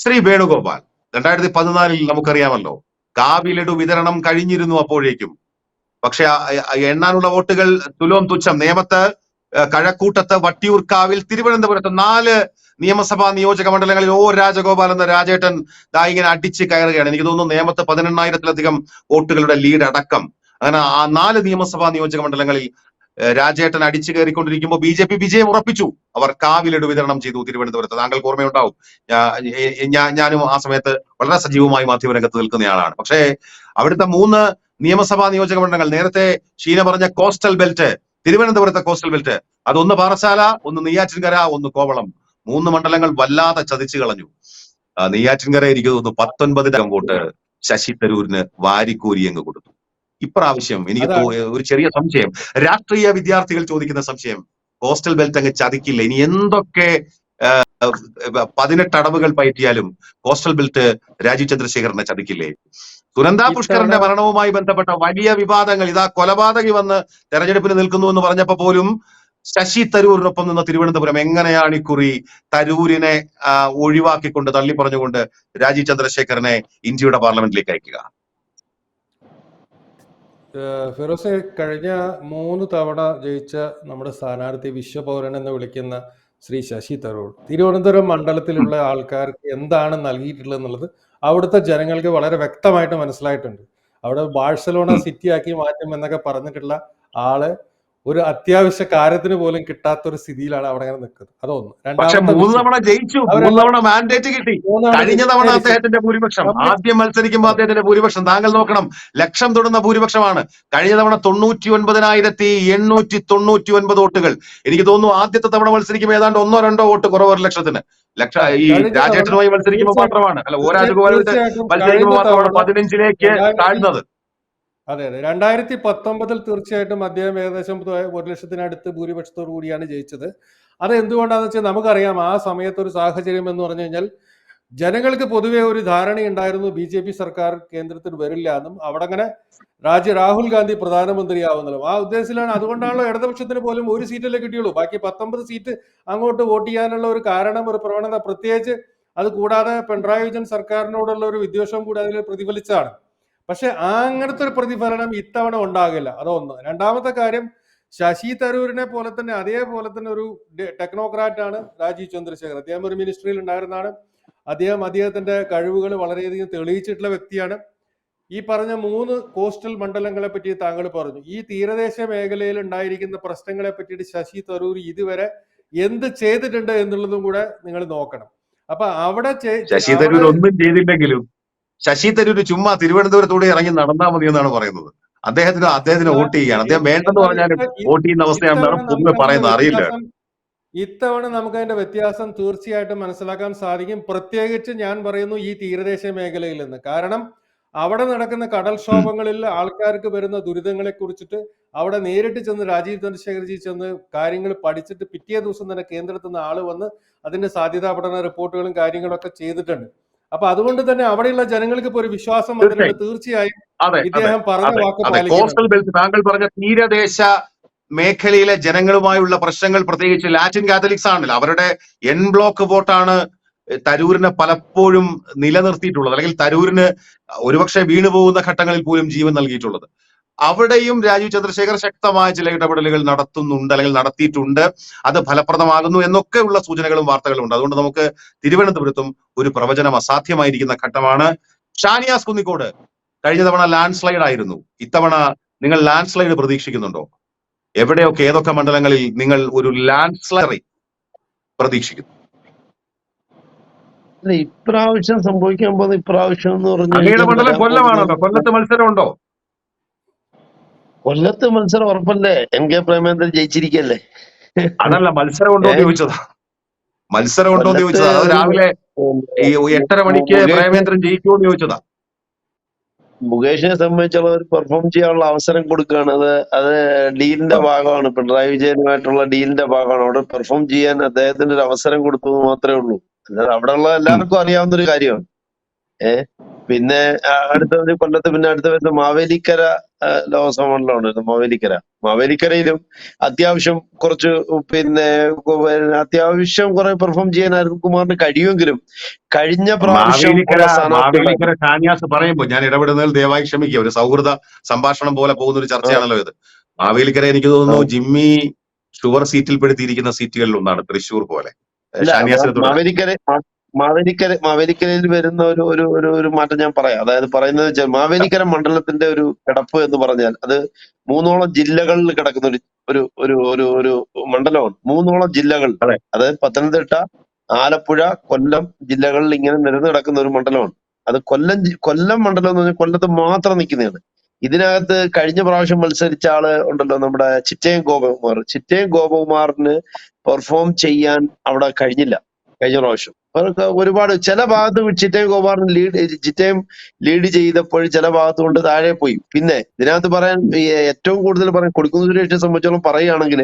ശ്രീ വേണുഗോപാൽ. 2014 നമുക്കറിയാമല്ലോ, കാവി ലഡു വിതരണം കഴിഞ്ഞിരുന്നു അപ്പോഴേക്കും. പക്ഷെ എണ്ണാനുള്ള വോട്ടുകൾ തുലോം തുച്ഛം. നേമത്ത്, കഴക്കൂട്ടത്ത്, വട്ടിയൂർക്കാവിൽ, തിരുവനന്തപുരത്ത് 4 നിയമസഭാ നിയോജക മണ്ഡലങ്ങളിൽ രാജഗോപാൽ എന്ന രാജേട്ടൻ ഇങ്ങനെ അടിച്ച് കയറുകയാണ്. എനിക്ക് തോന്നുന്നു നേമത്ത് 18,000-ലധികം വോട്ടുകളുടെ ലീഡ് അടക്കം. അങ്ങനെ ആ 4 നിയമസഭാ നിയോജക മണ്ഡലങ്ങളിൽ രാജേട്ടൻ അടിച്ചു കയറിക്കൊണ്ടിരിക്കുമ്പോൾ BJP വിജയം ഉറപ്പിച്ചു. അവർ കാവി ലഡു വിതരണം ചെയ്തു തിരുവനന്തപുരത്ത്. താങ്കൾക്ക് ഓർമ്മയുണ്ടാവും, ഞാനും ആ സമയത്ത് വളരെ സജീവമായി മാധ്യമരംഗത്ത് നിൽക്കുന്നയാളാണ്. പക്ഷേ അവിടുത്തെ 3 നിയമസഭാ നിയോജക മണ്ഡലങ്ങൾ, നേരത്തെ ഷീന പറഞ്ഞ കോസ്റ്റൽ ബെൽറ്റ്, തിരുവനന്തപുരത്തെ കോസ്റ്റൽ ബെൽറ്റ്, അതൊന്ന് പാറശാല, ഒന്ന് നെയ്യാറ്റിൻകര, ഒന്ന് കോവളം, 3 മണ്ഡലങ്ങൾ വല്ലാതെ ചതിച്ചു കളഞ്ഞു. നെയ്യാറ്റിൻകര എനിക്ക് തോന്നുന്നു 19 വോട്ട് ശശി തരൂരിന് വാരിക്കോരി അങ്ങ് കൊടുത്തു. ഇപ്രാവശ്യം എനിക്ക് ഒരു ചെറിയ സംശയം, രാഷ്ട്രീയ വിദ്യാർത്ഥികൾ ചോദിക്കുന്ന സംശയം, കോസ്റ്റൽ ബെൽറ്റ് അങ്ങ് ചതിക്കില്ല? ഇനി എന്തൊക്കെ 18 അടവുകൾ പയറ്റിയാലും കോസ്റ്റൽ ബെൽറ്റ് രാജീവ് ചന്ദ്രശേഖരനെ ചതിക്കില്ലേ? സുനന്ദ പുഷ്കറിന്റെ മരണവുമായി ബന്ധപ്പെട്ട വലിയ വിവാദങ്ങൾ, ഇതാ കൊലപാതകി വന്ന് തെരഞ്ഞെടുപ്പിന് നിൽക്കുന്നു എന്ന് പറഞ്ഞപ്പോ പോലും ശശി തരൂരിനൊപ്പം നിന്ന തിരുവനന്തപുരം എങ്ങനെയാണ് ഇക്കുറി തരൂരിനെ ഒഴിവാക്കിക്കൊണ്ട്, തള്ളി പറഞ്ഞുകൊണ്ട് രാജീവ് ചന്ദ്രശേഖരനെ ഇന്ത്യയുടെ പാർലമെന്റിലേക്ക് അയക്കുക? ഫിറോസെ, കഴിഞ്ഞ 3 തവണ ജയിച്ച നമ്മുടെ സ്ഥാനാർത്ഥി വിശ്വപൗരൻ എന്ന് വിളിക്കുന്ന ശ്രീ ശശി തരൂർ തിരുവനന്തപുരം മണ്ഡലത്തിലുള്ള ആൾക്കാർക്ക് എന്താണ് നൽകിയിട്ടുള്ളത് എന്നുള്ളത് അവിടുത്തെ ജനങ്ങൾക്ക് വളരെ വ്യക്തമായിട്ട് മനസ്സിലായിട്ടുണ്ട്. അവിടെ ബാഴ്സലോണ സിറ്റി ആക്കി മാറ്റും എന്നൊക്കെ പറഞ്ഞിട്ടുള്ള ആള് ഒരു അത്യാവശ്യ കാര്യത്തിന് പോലും കിട്ടാത്തൊരു സ്ഥിതിയിലാണ് അവിടെ അങ്ങനെ നിൽക്കുന്നത്. അതൊന്ന്. പക്ഷെ 3 തവണ ജയിച്ചു, 3 തവണ മാൻഡേറ്റ് കിട്ടി. കഴിഞ്ഞ തവണ അദ്ദേഹത്തിന്റെ ഭൂരിപക്ഷം, ആദ്യം മത്സരിക്കുമ്പോൾ അദ്ദേഹത്തിന്റെ ഭൂരിപക്ഷം താങ്കൾ നോക്കണം, ലക്ഷം തൊടുന്ന ഭൂരിപക്ഷമാണ്. കഴിഞ്ഞ തവണ 99,899 വോട്ടുകൾ. എനിക്ക് തോന്നുന്നു ആദ്യത്തെ തവണ മത്സരിക്കുമ്പോൾ ഏതാണ്ട് 1-2 വോട്ട് കുറവ് 1 ലക്ഷത്തിന്. ഈ രാജേട്ടനുമായി മത്സരിക്കുമ്പോൾ മാത്രമാണ്, അല്ല രാജഗോപാലുമായിട്ട് മത്സരിക്കുമ്പോൾ മാത്രമാണ് 15ലേക്ക് താഴ്ന്നത്. അതെ. 2019 തീർച്ചയായിട്ടും അദ്ദേഹം ഏകദേശം 1 ലക്ഷത്തിനടുത്ത് ഭൂരിപക്ഷത്തോടു കൂടിയാണ് ജയിച്ചത്. അത് എന്തുകൊണ്ടാണെന്ന് വെച്ചാൽ നമുക്കറിയാം, ആ സമയത്ത് ഒരു സാഹചര്യം എന്ന് പറഞ്ഞു കഴിഞ്ഞാൽ ജനങ്ങൾക്ക് പൊതുവെ ഒരു ധാരണയുണ്ടായിരുന്നു BJP സർക്കാർ കേന്ദ്രത്തിൽ വരില്ല എന്നും, അവിടെ അങ്ങനെ രാഹുൽ ഗാന്ധി പ്രധാനമന്ത്രിയാവുന്നതും ആ ഉദ്ദേശത്തിലാണ്. അതുകൊണ്ടാണല്ലോ ഇടതുപക്ഷത്തിന് പോലും 1 സീറ്റല്ലേ കിട്ടിയുള്ളൂ. ബാക്കി 19 സീറ്റ് അങ്ങോട്ട് വോട്ട് ചെയ്യാനുള്ള ഒരു കാരണം, ഒരു പ്രവണത, പ്രത്യേകിച്ച് അത് കൂടാതെ പിണറായി വിജയൻ സർക്കാരിനോടുള്ള ഒരു വിദ്വേഷം കൂടി അതിൽ പ്രതിഫലിച്ചാണ്. പക്ഷെ അങ്ങനത്തെ ഒരു പ്രതിഫലനം ഇത്തവണ ഉണ്ടാകില്ല. അതൊന്ന്. രണ്ടാമത്തെ കാര്യം, ശശി തരൂരിനെ പോലെ തന്നെ അതേപോലെ തന്നെ ഒരു ടെക്നോക്രാറ്റ് ആണ് രാജീവ് ചന്ദ്രശേഖർ. അദ്ദേഹം ഒരു മിനിസ്ട്രിയിൽ ഉണ്ടായിരുന്നതാണ്. അദ്ദേഹത്തിന്റെ കഴിവുകൾ വളരെയധികം തെളിയിച്ചിട്ടുള്ള വ്യക്തിയാണ്. ഈ പറഞ്ഞ 3 കോസ്റ്റൽ മണ്ഡലങ്ങളെ പറ്റി താങ്കൾ പറഞ്ഞു. ഈ തീരദേശ മേഖലയിൽ ഉണ്ടായിരിക്കുന്ന പ്രശ്നങ്ങളെ പറ്റിയിട്ട് ശശി തരൂർ ഇതുവരെ എന്ത് ചെയ്തിട്ടുണ്ട് എന്നുള്ളതും കൂടെ നിങ്ങൾ നോക്കണം. അപ്പൊ അവിടെ ശശി തരൂർ ഒന്നും ചെയ്തില്ലെങ്കിലും ശശി തരൂർ ചുമ്മാ തിരുവനന്തപുരത്തൂടെ ഇറങ്ങി നടന്നാൽ മതി എന്നാണ് പറയുന്നത്. അദ്ദേഹത്തിന് വോട്ട് ചെയ്യാണ്. അദ്ദേഹം വേണ്ടെന്ന് പറഞ്ഞാലും വോട്ട് ചെയ്യുന്ന അവസ്ഥയാണെന്നാണ് പൊതുവെ പറയുന്നത്. അറിയില്ല. ഇത്തവണ നമുക്ക് അതിന്റെ വ്യത്യാസം തീർച്ചയായിട്ടും മനസ്സിലാക്കാൻ സാധിക്കും. പ്രത്യേകിച്ച് ഞാൻ പറയുന്നു ഈ തീരദേശ മേഖലയിൽ നിന്ന്. കാരണം അവിടെ നടക്കുന്ന കടൽക്ഷോഭങ്ങളിൽ ആൾക്കാർക്ക് വരുന്ന ദുരിതങ്ങളെ കുറിച്ചിട്ട് അവിടെ നേരിട്ട് ചെന്ന് രാജീവ് ചന്ദ്രശേഖർജി ചെന്ന് കാര്യങ്ങൾ പഠിച്ചിട്ട് പിറ്റേ ദിവസം തന്നെ കേന്ദ്രത്തിൽ നിന്ന് ആള് വന്ന് അതിന്റെ സാധ്യതാ പഠന റിപ്പോർട്ടുകളും കാര്യങ്ങളൊക്കെ ചെയ്തിട്ടുണ്ട്. അപ്പൊ അതുകൊണ്ട് തന്നെ അവിടെയുള്ള ജനങ്ങൾക്ക് ഇപ്പോൾ ഒരു വിശ്വാസം വന്നിട്ടുണ്ട്. തീർച്ചയായും ഇദ്ദേഹം പറഞ്ഞ വാക്ക് പാലിക്കണം. താങ്കൾ പറഞ്ഞ തീരദേശ മേഖലയിലെ ജനങ്ങളുമായുള്ള പ്രശ്നങ്ങൾ, പ്രത്യേകിച്ച് ലാറ്റിൻ കാത്തലിക്സ് ആണല്ലോ, അവരുടെ എൻ ബ്ലോക്ക് വോട്ടാണ് തരൂരിനെ പലപ്പോഴും നിലനിർത്തിയിട്ടുള്ളത്, അല്ലെങ്കിൽ തരൂരിന് ഒരുപക്ഷെ വീണുപോകുന്ന ഘട്ടങ്ങളിൽ പോലും ജീവൻ നൽകിയിട്ടുള്ളത്. അവിടെയും രാജീവ് ചന്ദ്രശേഖർ ശക്തമായ ചില ഇടപെടലുകൾ നടത്തുന്നുണ്ട്, അല്ലെങ്കിൽ നടത്തിയിട്ടുണ്ട്. അത് ഫലപ്രദമാകുന്നു എന്നൊക്കെയുള്ള സൂചനകളും വാർത്തകളും ഉണ്ട്. അതുകൊണ്ട് നമുക്ക് തിരുവനന്തപുരത്തും ഒരു പ്രവചനം അസാധ്യമായിരിക്കുന്ന ഘട്ടമാണ്. ഷാനിയാസ് കുന്നിക്കോട്, കഴിഞ്ഞ തവണ ലാൻഡ് സ്ലൈഡ് ആയിരുന്നു. ഇത്തവണ നിങ്ങൾ ലാൻഡ് സ്ലൈഡ് പ്രതീക്ഷിക്കുന്നുണ്ടോ? എവിടെയൊക്കെ, ഏതൊക്കെ മണ്ഡലങ്ങളിൽ നിങ്ങൾ ഒരു ലാൻഡ് സ്ലൈഡ് പ്രതീക്ഷിക്കുന്നു? ഇപ്രാവശ്യം സംഭവിക്കാൻ പോകുന്ന ഇപ്രാവശ്യം എന്ന് പറഞ്ഞാൽ മണ്ഡലം കൊല്ലമാണല്ലോ. കൊല്ലത്ത് മത്സരമുണ്ടോ? കൊല്ലത്ത് മത്സരം ഉറപ്പല്ലേ? NK പ്രേമേന്ദ്രൻ ജയിച്ചിരിക്കല്ലേ? അതല്ല, മത്സരം ഉണ്ടോ എന്ന് ചോദിച്ചതാ. മത്സരം ഉണ്ടോ എന്ന് ചോദിച്ചതാ. അത് രാവിലെ 8:30 മണിക്ക് പ്രേമേന്ദ്രൻ ജയിക്കുമോ എന്ന് ചോദിച്ചതാ. മുകേഷിനെ സംബന്ധിച്ചുള്ള ഒരു പെർഫോം ചെയ്യാനുള്ള അവസരം കൊടുക്കുകയാണ്. അത് ഡീലിന്റെ ഭാഗമാണ്, പിണറായി വിജയനുമായിട്ടുള്ള ഡീലിന്റെ ഭാഗമാണ്. അവിടെ പെർഫോം ചെയ്യാൻ അദ്ദേഹത്തിന് ഒരു അവസരം കൊടുത്തു മാത്രമേ ഉള്ളൂ. അല്ലാതെ അവിടെയുള്ള എല്ലാവർക്കും അറിയാവുന്ന ഒരു കാര്യമാണ്. പിന്നെ അടുത്ത കൊല്ലത്ത്, പിന്നെ അടുത്ത വരുന്ന മാവേലിക്കര ലോക്സഭ മണ്ഡലമാണ്. മാവേലിക്കര മാവേലിക്കരയിലും അത്യാവശ്യം കുറച്ച് അത്യാവശ്യം കുറെ പെർഫോം ചെയ്യാൻ അരുൺകുമാറിന് കഴിയുമെങ്കിലും കഴിഞ്ഞ പ്രാവശ്യം മാവേലിക്കര ഉള്ള സ്ഥാനാർത്ഥികളായിരുന്നു. മാവേലിക്കര ഷാനിയാസ് പറയുമ്പോൾ ഞാൻ ഇടപെടുന്നതിൽ ദയവായി ക്ഷമിക്കുക. ഒരു സൗഹൃദ സംഭാഷണം പോലെ പോകുന്ന ഒരു ചർച്ചയാണല്ലോ ഇത്. മാവേലിക്കര എനിക്ക് തോന്നുന്നു ജിമ്മി ഷുവർ സീറ്റിൽ പെടുത്തിയിരിക്കുന്ന സീറ്റുകളിൽ ഒന്നാണ്, തൃശ്ശൂർ പോലെ. ഇല്ല, ഷാനിയാസിനെ തുടരാം. മാവേലിക്കരയിൽ വരുന്ന ഒരു ഒരു ഒരു ഒരു മാറ്റം ഞാൻ പറയാം. അതായത് പറയുന്നത് വെച്ചാൽ മാവേലിക്കര മണ്ഡലത്തിന്റെ ഒരു കിടപ്പ് എന്ന് പറഞ്ഞാൽ അത് 3ഓളം ജില്ലകളിൽ കിടക്കുന്ന ഒരു ഒരു ഒരു ഒരു ഒരു മണ്ഡലമാണ്. 3ഓളം ജില്ലകൾ, അതെ. അതായത് പത്തനംതിട്ട, ആലപ്പുഴ, കൊല്ലം ജില്ലകളിൽ ഇങ്ങനെ നിരന്ന് കിടക്കുന്ന ഒരു മണ്ഡലമാണ്. അത് കൊല്ലം മണ്ഡലം എന്ന് പറഞ്ഞാൽ കൊല്ലത്ത് മാത്രം നിൽക്കുന്നതാണ്. ഇതിനകത്ത് കഴിഞ്ഞ പ്രാവശ്യം മത്സരിച്ച ആള് ഉണ്ടല്ലോ, നമ്മുടെ ചിറ്റയം ഗോപകുമാറിന് പെർഫോം ചെയ്യാൻ അവിടെ കഴിഞ്ഞില്ല കഴിഞ്ഞ പ്രാവശ്യം. അവർക്ക് ഒരുപാട് ചില ഭാഗത്ത് ചിറ്റയം ലീഡ് ചെയ്തപ്പോൾ ചില ഭാഗത്ത് കൊണ്ട് താഴെ പോയി. പിന്നെ ഇതിനകത്ത് പറയാൻ ഏറ്റവും കൂടുതൽ പറയാൻ കൊടിക്കുന്നിൽ സുരേഷിനെ സംബന്ധിച്ചോളം പറയുകയാണെങ്കിൽ,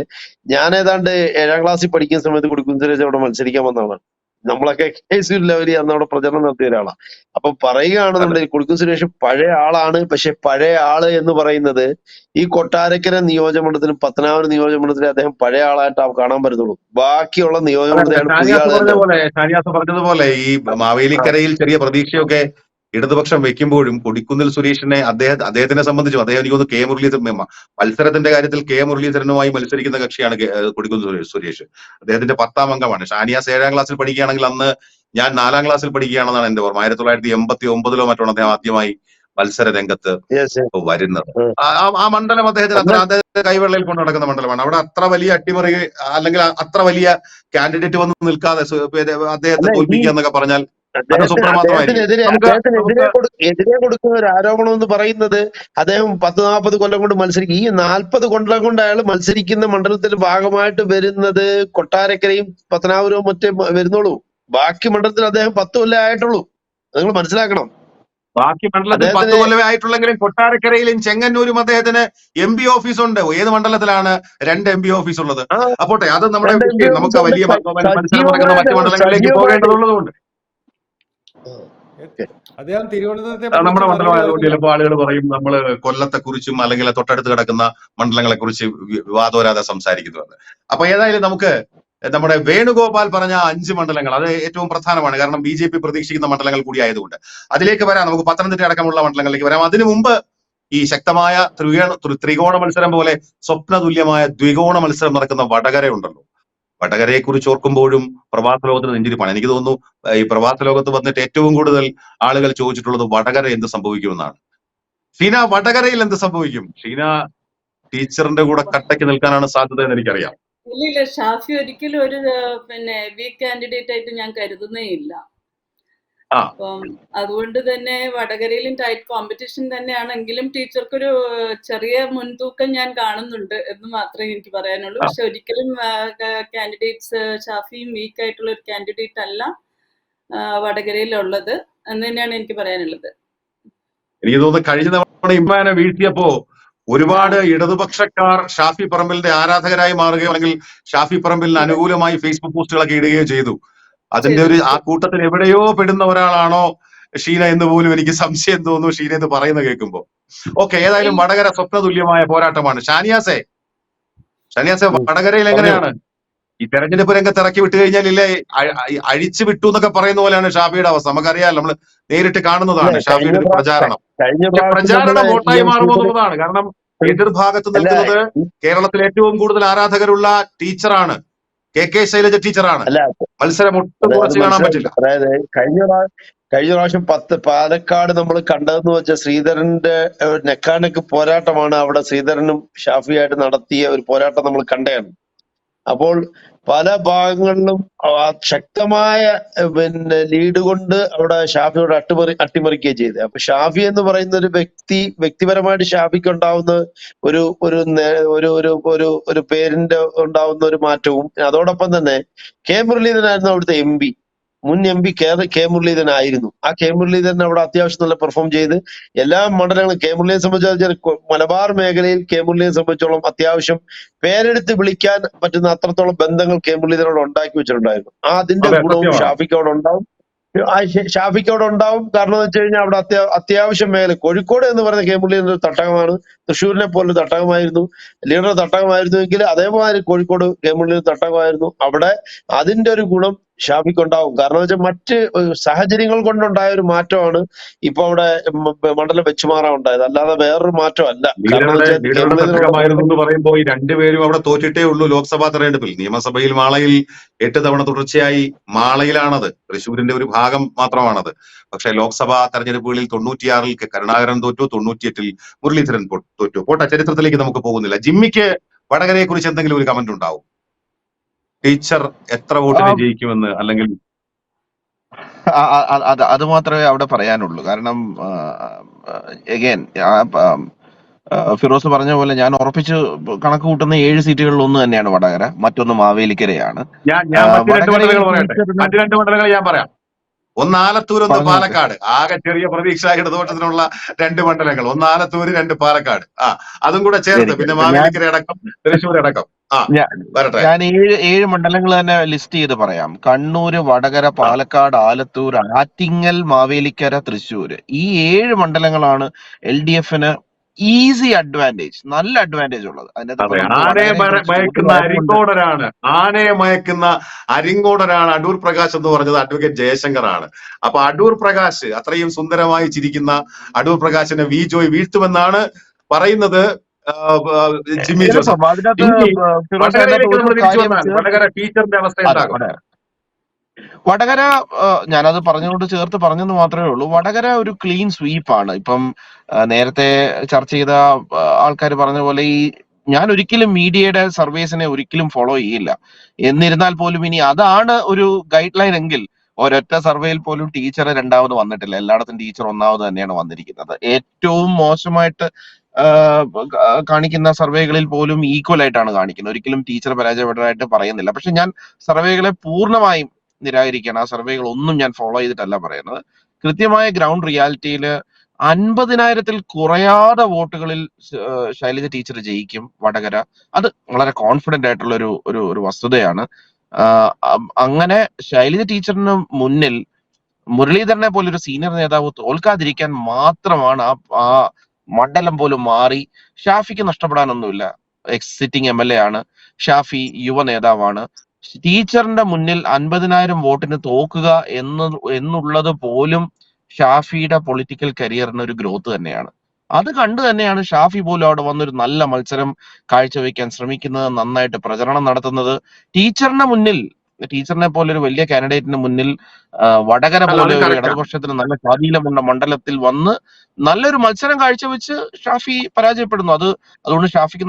ഞാൻ ഏതാണ്ട് 7ാം ക്ലാസ്സിൽ പഠിക്കുന്ന സമയത്ത് കൊടിക്കുന്നിൽ സുരേഷ് അവിടെ മത്സരിക്കാൻ വന്നതാണ്. നമ്മളൊക്കെ കേസ് ലെവലിൽ അന്ന് അവിടെ പ്രചരണം നടത്തിയ ഒരാളാണ്. അപ്പൊ പറയുകയാണെന്നുണ്ടെങ്കിൽ കൊടിക്കുന്നിൽ സുരേഷ് പഴയ ആളാണ്. പക്ഷെ പഴയ ആള് എന്ന് പറയുന്നത് ഈ കൊട്ടാരക്കര നിയോജകമണ്ഡലത്തിലും പത്തനാപുരം നിയോജകമണ്ഡലത്തിലും അദ്ദേഹം പഴയ ആളായിട്ട് കാണാൻ പറ്റുള്ളൂ. ബാക്കിയുള്ള നിയോജകമണ്ഡലത്തിലാണ് പുതിയ ആള്. ഷാനിയാസ് പറഞ്ഞതുപോലെ ഈ മാവേലിക്കരയിൽ ചെറിയ പ്രതീക്ഷയൊക്കെ ഇടതുപക്ഷം വെക്കുമ്പോഴും കൊടിക്കുന്നിൽ സുരേഷിനെ അദ്ദേഹത്തിനെ സംബന്ധിച്ചും അദ്ദേഹം എനിക്ക് തോന്നുന്നു കെ മുരളീധരൻ മത്സരത്തിന്റെ കാര്യത്തിൽ കെ മുരളീധരനുമായി മത്സരിക്കുന്ന കക്ഷിയാണ് കൊടിക്കുന്നിൽ സുരേഷ്. അദ്ദേഹത്തിന്റെ 10ാം അംഗമാണ്. ഷാനിയാസ് 7ാം ക്ലാസ്സിൽ പഠിക്കുകയാണെങ്കിൽ അന്ന് ഞാൻ 4ാം ക്ലാസ്സിൽ പഠിക്കുകയാണെന്നാണ് എന്റെ ഓർമ്മ. 1989 മറ്റാണ് അദ്ദേഹം ആദ്യമായി മത്സര രംഗത്ത് വരുന്നത്. ആ മണ്ഡലം അദ്ദേഹത്തിന് കൈവെള്ളയിൽ കൊണ്ട് നടക്കുന്ന മണ്ഡലമാണ്. അവിടെ അത്ര വലിയ അട്ടിമറി അല്ലെങ്കിൽ അത്ര വലിയ കാൻഡിഡേറ്റ് വന്ന് നിൽക്കാതെ അദ്ദേഹത്തെ തോൽപ്പിക്കുക എന്നൊക്കെ പറഞ്ഞാൽ എതിരെ കൊടുക്കുന്ന ഒരു ആരോപണം എന്ന് പറയുന്നത് അദ്ദേഹം 10-40 കൊല്ലം കൊണ്ട് മത്സരിക്കും. ഈ 40 കൊല്ലം കൊണ്ട് അയാൾ മത്സരിക്കുന്ന മണ്ഡലത്തിന്റെ ഭാഗമായിട്ട് വരുന്നത് കൊട്ടാരക്കരയും പത്തനാപുരവും മറ്റേ വരുന്നുള്ളൂ. ബാക്കി മണ്ഡലത്തിൽ അദ്ദേഹം 10 കൊല്ലം ആയിട്ടുള്ളൂ. നിങ്ങൾ മനസ്സിലാക്കണം. ബാക്കി മണ്ഡലത്തിൽ 10 കൊല്ലമേ ആയിട്ടുള്ളെങ്കിലും കൊട്ടാരക്കരയിലും ചെങ്ങന്നൂരും അദ്ദേഹത്തിന് MP ഓഫീസ് ഉണ്ട്. ഏത് മണ്ഡലത്തിലാണ് 2 MP ഓഫീസ് ഉള്ളത്? അപ്പോട്ടെ, അത് നമ്മുടെ നമുക്ക് വലിയ മത്സരം നടക്കുന്ന മറ്റു മണ്ഡലങ്ങളിലേക്ക് പോകേണ്ടതുള്ളതുകൊണ്ട് അദ്ദേഹം തിരുവനന്തപുരത്തെ നമ്മുടെ മണ്ഡലമായതുകൊണ്ട് ചിലപ്പോൾ ആളുകൾ പറയും നമ്മൾ കൊല്ലത്തെ കുറിച്ചും അല്ലെങ്കിൽ തൊട്ടടുത്ത് കിടക്കുന്ന മണ്ഡലങ്ങളെ കുറിച്ച് വിവാദോരാതെ സംസാരിക്കുന്നുവെന്ന്. അപ്പൊ ഏതായാലും നമുക്ക് നമ്മുടെ വേണുഗോപാൽ പറഞ്ഞ 5 മണ്ഡലങ്ങൾ അത് ഏറ്റവും പ്രധാനമാണ്. കാരണം BJP പ്രതീക്ഷിക്കുന്ന മണ്ഡലങ്ങൾ കൂടി ആയതുകൊണ്ട് അതിലേക്ക് വരാം. നമുക്ക് പത്തനംതിട്ട അടക്കമുള്ള മണ്ഡലങ്ങളിലേക്ക് വരാം. അതിനു മുമ്പ് ഈ ശക്തമായ ത്രികോണ മത്സരം പോലെ സ്വപ്നതുല്യമായ ദ്വികോണ മത്സരം നടക്കുന്ന വടകര ഉണ്ടല്ലോ. വടകരയെ കുറിച്ച് ഓർക്കുമ്പോഴും പ്രവാസ ലോകത്തിന് നെഞ്ചിരിപ്പാണ്. എനിക്ക് തോന്നുന്നു ഈ പ്രവാസ ലോകത്ത് വന്നിട്ട് ഏറ്റവും കൂടുതൽ ആളുകൾ ചോദിച്ചിട്ടുള്ളത് വടകര എന്ത് സംഭവിക്കുമെന്നാണ്. ഷീന, വടകരയിൽ എന്ത് സംഭവിക്കും? ഷീന ടീച്ചറിന്റെ കൂടെ കട്ടയ്ക്ക് നിൽക്കാനാണ് സാധ്യത എന്ന് എനിക്കറിയാം. ഇല്ല, ഷാഫി ഒരിക്കലും ഒരു വീക്ക് കാൻഡിഡേറ്റ് ആയിട്ട് ഞാൻ കരുതുന്നേ ഇല്ല. അപ്പം അതുകൊണ്ട് തന്നെ വടകരയിലും ടൈറ്റ് കോമ്പറ്റീഷൻ തന്നെയാണെങ്കിലും ടീച്ചർക്കൊരു ചെറിയ മുൻതൂക്കം ഞാൻ കാണുന്നുണ്ട് എന്ന് മാത്രമേ എനിക്ക് പറയാനുള്ളൂ. പക്ഷെ ഒരിക്കലും കാൻഡിഡേറ്റ്സ് ഷാഫിയും വീക്ക് ആയിട്ടുള്ള ഒരു കാൻഡിഡേറ്റ് അല്ല വടകരയിലുള്ളത് എന്ന് തന്നെയാണ് എനിക്ക് പറയാനുള്ളത്. എനിക്ക് തോന്നുന്നു കഴിഞ്ഞ തവണ ഇമ്മാനെ വീഴ്ത്തിയപ്പോ ഒരുപാട് ഇടതുപക്ഷക്കാർ ഷാഫി പറമ്പിലിന്റെ ആരാധകരായി മാറുകയോ അല്ലെങ്കിൽ ഷാഫി പറമ്പിലിന് അനുകൂലമായി ഫേസ്ബുക്ക് പോസ്റ്റുകളൊക്കെ ഇടുകയോ ചെയ്തു. അതിന്റെ ആ കൂട്ടത്തിൽ എവിടെയോ പെടുന്ന ഒരാളാണോ ഷീന എന്ന് പോലും എനിക്ക് സംശയം തോന്നുന്നു ഷീന എന്ന് പറയുന്ന കേൾക്കുമ്പോ. ഓക്കെ, ഏതായാലും വടകര സ്വപ്നതുല്യമായ പോരാട്ടമാണ്. ഷാനിയാസെ വടകരയിൽ എങ്ങനെയാണ് ഈ തെരഞ്ഞെടുപ്പ് രംഗത്ത് ഇറക്കി വിട്ടു കഴിഞ്ഞാൽ ഇല്ലേ അഴിച്ചു വിട്ടു എന്നൊക്കെ പറയുന്ന പോലെയാണ് ഷാഫിയുടെ അവസ്ഥ. നമുക്കറിയാം, നമ്മൾ നേരിട്ട് കാണുന്നതാണ് ഷാഫിയുടെ ഒരു പ്രചാരണം. പ്രചാരണ വോട്ടായി മാറുമോ എന്നുള്ളതാണ്. കാരണം എതിർഭാഗത്ത് നിൽക്കുന്നത് കേരളത്തിൽ ഏറ്റവും കൂടുതൽ ആരാധകരുള്ള ടീച്ചറാണ്, KK ശൈലജ ടീച്ചറാണ്. മത്സരം ഒട്ടും കുറച്ച് കാണാൻ പറ്റില്ല. അതായത് കഴിഞ്ഞ പ്രാവശ്യം പാലക്കാട് നമ്മൾ കണ്ടതെന്ന് വെച്ചാൽ ശ്രീധരന്റെ നെക്കാനെക്ക് പോരാട്ടമാണ്. അവിടെ ശ്രീധരനും ഷാഫിയായിട്ട് നടത്തിയ ഒരു പോരാട്ടം നമ്മൾ കണ്ടതാണ്. അപ്പോൾ പല ഭാഗങ്ങളിലും ശക്തമായ ലീഡ് കൊണ്ട് അവിടെ ഷാഫിയോട് അട്ടിമറിക്കുകയും ചെയ്തത്. അപ്പൊ ഷാഫി എന്ന് പറയുന്ന ഒരു വ്യക്തിപരമായിട്ട് ഷാഫിക്ക് ഉണ്ടാവുന്ന ഒരു ഒരു ഒരു ഒരു ഒരു പേരിന്റെ ഉണ്ടാവുന്ന ഒരു മാറ്റവും അതോടൊപ്പം തന്നെ കെ മുരളീധരനായിരുന്നു അവിടുത്തെ MP, മുൻ MP കെ മുരളീധരൻ ആയിരുന്നു. ആ കെ മുരളീധരൻ അവിടെ അത്യാവശ്യം നല്ല പെർഫോം ചെയ്ത് എല്ലാ മണ്ഡലങ്ങളും കെ മുരളീധരനെ സംബന്ധിച്ചാൽ മലബാർ മേഖലയിൽ കെ മുരളീധരനെ സംബന്ധിച്ചോളം അത്യാവശ്യം പേരെടുത്ത് വിളിക്കാൻ പറ്റുന്ന അത്രത്തോളം ബന്ധങ്ങൾ കെ മുരളീധരനോട് ഉണ്ടാക്കി വെച്ചിട്ടുണ്ടായിരുന്നു. അതിന്റെ ഗുണവും ഷാഫിക്ക് അവിടെ ഉണ്ടാവും. ഷാഫിക്ക് അവിടെ ഉണ്ടാവും. കാരണം എന്ന് വെച്ച് കഴിഞ്ഞാൽ അവിടെ അത്യാവശ്യം മേഖല കോഴിക്കോട് എന്ന് പറയുന്ന കേമുള്ളിയുടെ ഒരു തട്ടകമാണ്. തൃശ്ശൂരിനെ പോലെ തട്ടകമായിരുന്നു, ലീഡർ തട്ടകമായിരുന്നുവെങ്കിൽ അതേമാതിരി കോഴിക്കോട് കേമുള്ളിൽ തട്ടകമായിരുന്നു. അവിടെ അതിന്റെ ഒരു ഗുണം ഷാഫിക്ക് ഉണ്ടാവും. കാരണം വെച്ചാൽ മറ്റ് സാഹചര്യങ്ങൾ കൊണ്ടുണ്ടായ ഒരു മാറ്റമാണ് ഇപ്പൊ അവിടെ മണ്ഡലം വെച്ചുമാറാൻ ഉണ്ടായത്, അല്ലാതെ വേറൊരു മാറ്റമല്ല. കാരണം എന്ന് പറയുമ്പോൾ ഈ രണ്ടുപേരും അവിടെ തോറ്റിട്ടേ ഉള്ളൂ ലോക്സഭാ തെരഞ്ഞെടുപ്പിൽ. നിയമസഭയിൽ മാളയിൽ 8 തവണ തുടർച്ചയായി മാളയിലാണത്, തൃശ്ശൂരിന്റെ ഒരു ഭാഗം മാത്രമാണത്. പക്ഷെ ലോക്സഭാ തെരഞ്ഞെടുപ്പുകളിൽ 96-ൽ കരുണാകരൻ തോറ്റു, 98-ൽ മുരളീധരൻ തോറ്റു. പോട്ടെ, ചരിത്രത്തിലേക്ക് നമുക്ക് പോകുന്നില്ല. ജിമ്മിക്ക് വടകരയെ കുറിച്ച് എന്തെങ്കിലും ഒരു കമന്റ് ഉണ്ടാവും? ടീച്ചർ എത്ര വോട്ടിന് ജയിക്കുമെന്ന്, അല്ലെങ്കിൽ അത് മാത്രമേ അവിടെ പറയാനുള്ളൂ. കാരണം എഗൈൻ ഫിറോസ് പറഞ്ഞ പോലെ ഞാൻ ഉറപ്പിച്ച് കണക്ക് കൂട്ടുന്ന 7 സീറ്റുകളിൽ ഒന്ന് തന്നെയാണ് വടകര, മറ്റൊന്ന് മാവേലിക്കരയാണ്. മറ്റു 2 മണ്ഡലങ്ങൾ ഞാൻ പറയാം. ഒന്ന് ആലത്തൂർ, ഒന്ന് പാലക്കാട്. ആകെ ചെറിയ പ്രതീക്ഷ ഇടതുപക്ഷത്തിനുള്ള 2 മണ്ഡലങ്ങൾ, ഒന്ന് ആലത്തൂർ, 2 പാലക്കാട്. അതും കൂടെ ചേർത്ത് പിന്നെ മാവേലിക്കര അടക്കം തൃശ്ശൂർ അടക്കം. ഞാൻ 7 മണ്ഡലങ്ങൾ തന്നെ ലിസ്റ്റ് ചെയ്ത് പറയാം. കണ്ണൂര്, വടകര, പാലക്കാട്, ആലത്തൂർ, ആറ്റിങ്ങൽ, മാവേലിക്കര, തൃശ്ശൂര്. ഈ 7 മണ്ഡലങ്ങളാണ് LDF-ന് ഈസി അഡ്വാൻറ്റേജ്, നല്ല അഡ്വാൻറ്റേജ് ഉള്ളത്. ആനയെ മയക്കുന്ന അരിങ്കോടനാണ് അടൂർ പ്രകാശ് എന്ന് പറഞ്ഞത് അഡ്വക്കേറ്റ് ജയശങ്കർ ആണ്. അപ്പൊ അടൂർ പ്രകാശ്, അത്രയും സുന്ദരമായി ചിരിക്കുന്ന അടൂർ പ്രകാശിനെ വി ജോയ് വീഴ്ത്തുമെന്നാണ് പറയുന്നത് ജിമ്മി ജോസഫ്. വടകര ടീച്ചറിന്റെ അവസ്ഥ എന്താകും? വടകര ഞാനത് പറഞ്ഞുകൊണ്ട് ചേർത്ത് പറഞ്ഞെന്ന് മാത്രമേ ഉള്ളൂ. വടകര ഒരു ക്ലീൻ സ്വീപ്പാണ്. ഇപ്പം നേരത്തെ ചർച്ച ചെയ്ത ആൾക്കാർ പറഞ്ഞ പോലെ ഞാൻ ഒരിക്കലും മീഡിയയുടെ സർവേസിനെ ഒരിക്കലും ഫോളോ ചെയ്യില്ല. എന്നിരുന്നാൽ പോലും ഇനി അതാണ് ഒരു ഗൈഡ് ലൈൻ എങ്കിൽ ഒരൊറ്റ സർവേയിൽ പോലും ടീച്ചർ 2ാമത് വന്നിട്ടില്ല. എല്ലായിടത്തും ടീച്ചർ 1ാമത് തന്നെയാണ് വന്നിരിക്കുന്നത്. ഏറ്റവും മോശമായിട്ട് കാണിക്കുന്ന സർവേകളിൽ പോലും ഈക്വൽ ആയിട്ടാണ് കാണിക്കുന്നത്. ഒരിക്കലും ടീച്ചർ പരാജയപ്പെട്ടതായിട്ട് പറയുന്നില്ല. പക്ഷെ ഞാൻ സർവേകളെ പൂർണ്ണമായും നിരാകരിക്കുകയാണ്. ആ സർവേകൾ ഒന്നും ഞാൻ ഫോളോ ചെയ്തിട്ടല്ല പറയുന്നത്. കൃത്യമായ ഗ്രൗണ്ട് റിയാലിറ്റിയിൽ 50,000-ൽ കുറയാതെ വോട്ടുകളിൽ ശൈലജ ടീച്ചർ ജയിക്കും വടകര. അത് വളരെ കോൺഫിഡന്റ് ആയിട്ടുള്ള ഒരു വസ്തുതയാണ്. അങ്ങനെ ശൈലജ ടീച്ചറിന് മുന്നിൽ മുരളീധരനെ പോലൊരു സീനിയർ നേതാവ് തോൽക്കാതിരിക്കാൻ മാത്രമാണ് ആ മണ്ഡലം പോലും മാറി. ഷാഫിക്ക് നഷ്ടപ്പെടാനൊന്നുമില്ല. എക്സ് സിറ്റിംഗ് MLA ആണ്. ഷാഫി യുവ നേതാവാണ്. ടീച്ചറിന്റെ മുന്നിൽ 50,000 വോട്ടിന് തോക്കുക എന്നുള്ളത് പോലും ഷാഫിയുടെ പൊളിറ്റിക്കൽ കരിയറിന് ഒരു ഗ്രോത്ത് തന്നെയാണ്. അത് കണ്ടു തന്നെയാണ് ഷാഫി പോലും അവിടെ വന്നൊരു നല്ല മത്സരം കാഴ്ചവെക്കാൻ ശ്രമിക്കുന്നത്, നന്നായിട്ട് പ്രചരണം നടത്തുന്നത്. ടീച്ചറിന്റെ മുന്നിൽ, ടീച്ചറിനെ പോലെ ഒരു വലിയ കാൻഡിഡേറ്റിന് മുന്നിൽ വടകര പോലെ ഒരു ഇടതുപക്ഷത്തിന് നല്ല സ്വാധീനമുള്ള മണ്ഡലത്തിൽ വന്ന് നല്ലൊരു മത്സരം കാഴ്ചവെച്ച് ഷാഫി പരാജയപ്പെടുന്നു. അതുകൊണ്ട് ഷാഫിക്ക്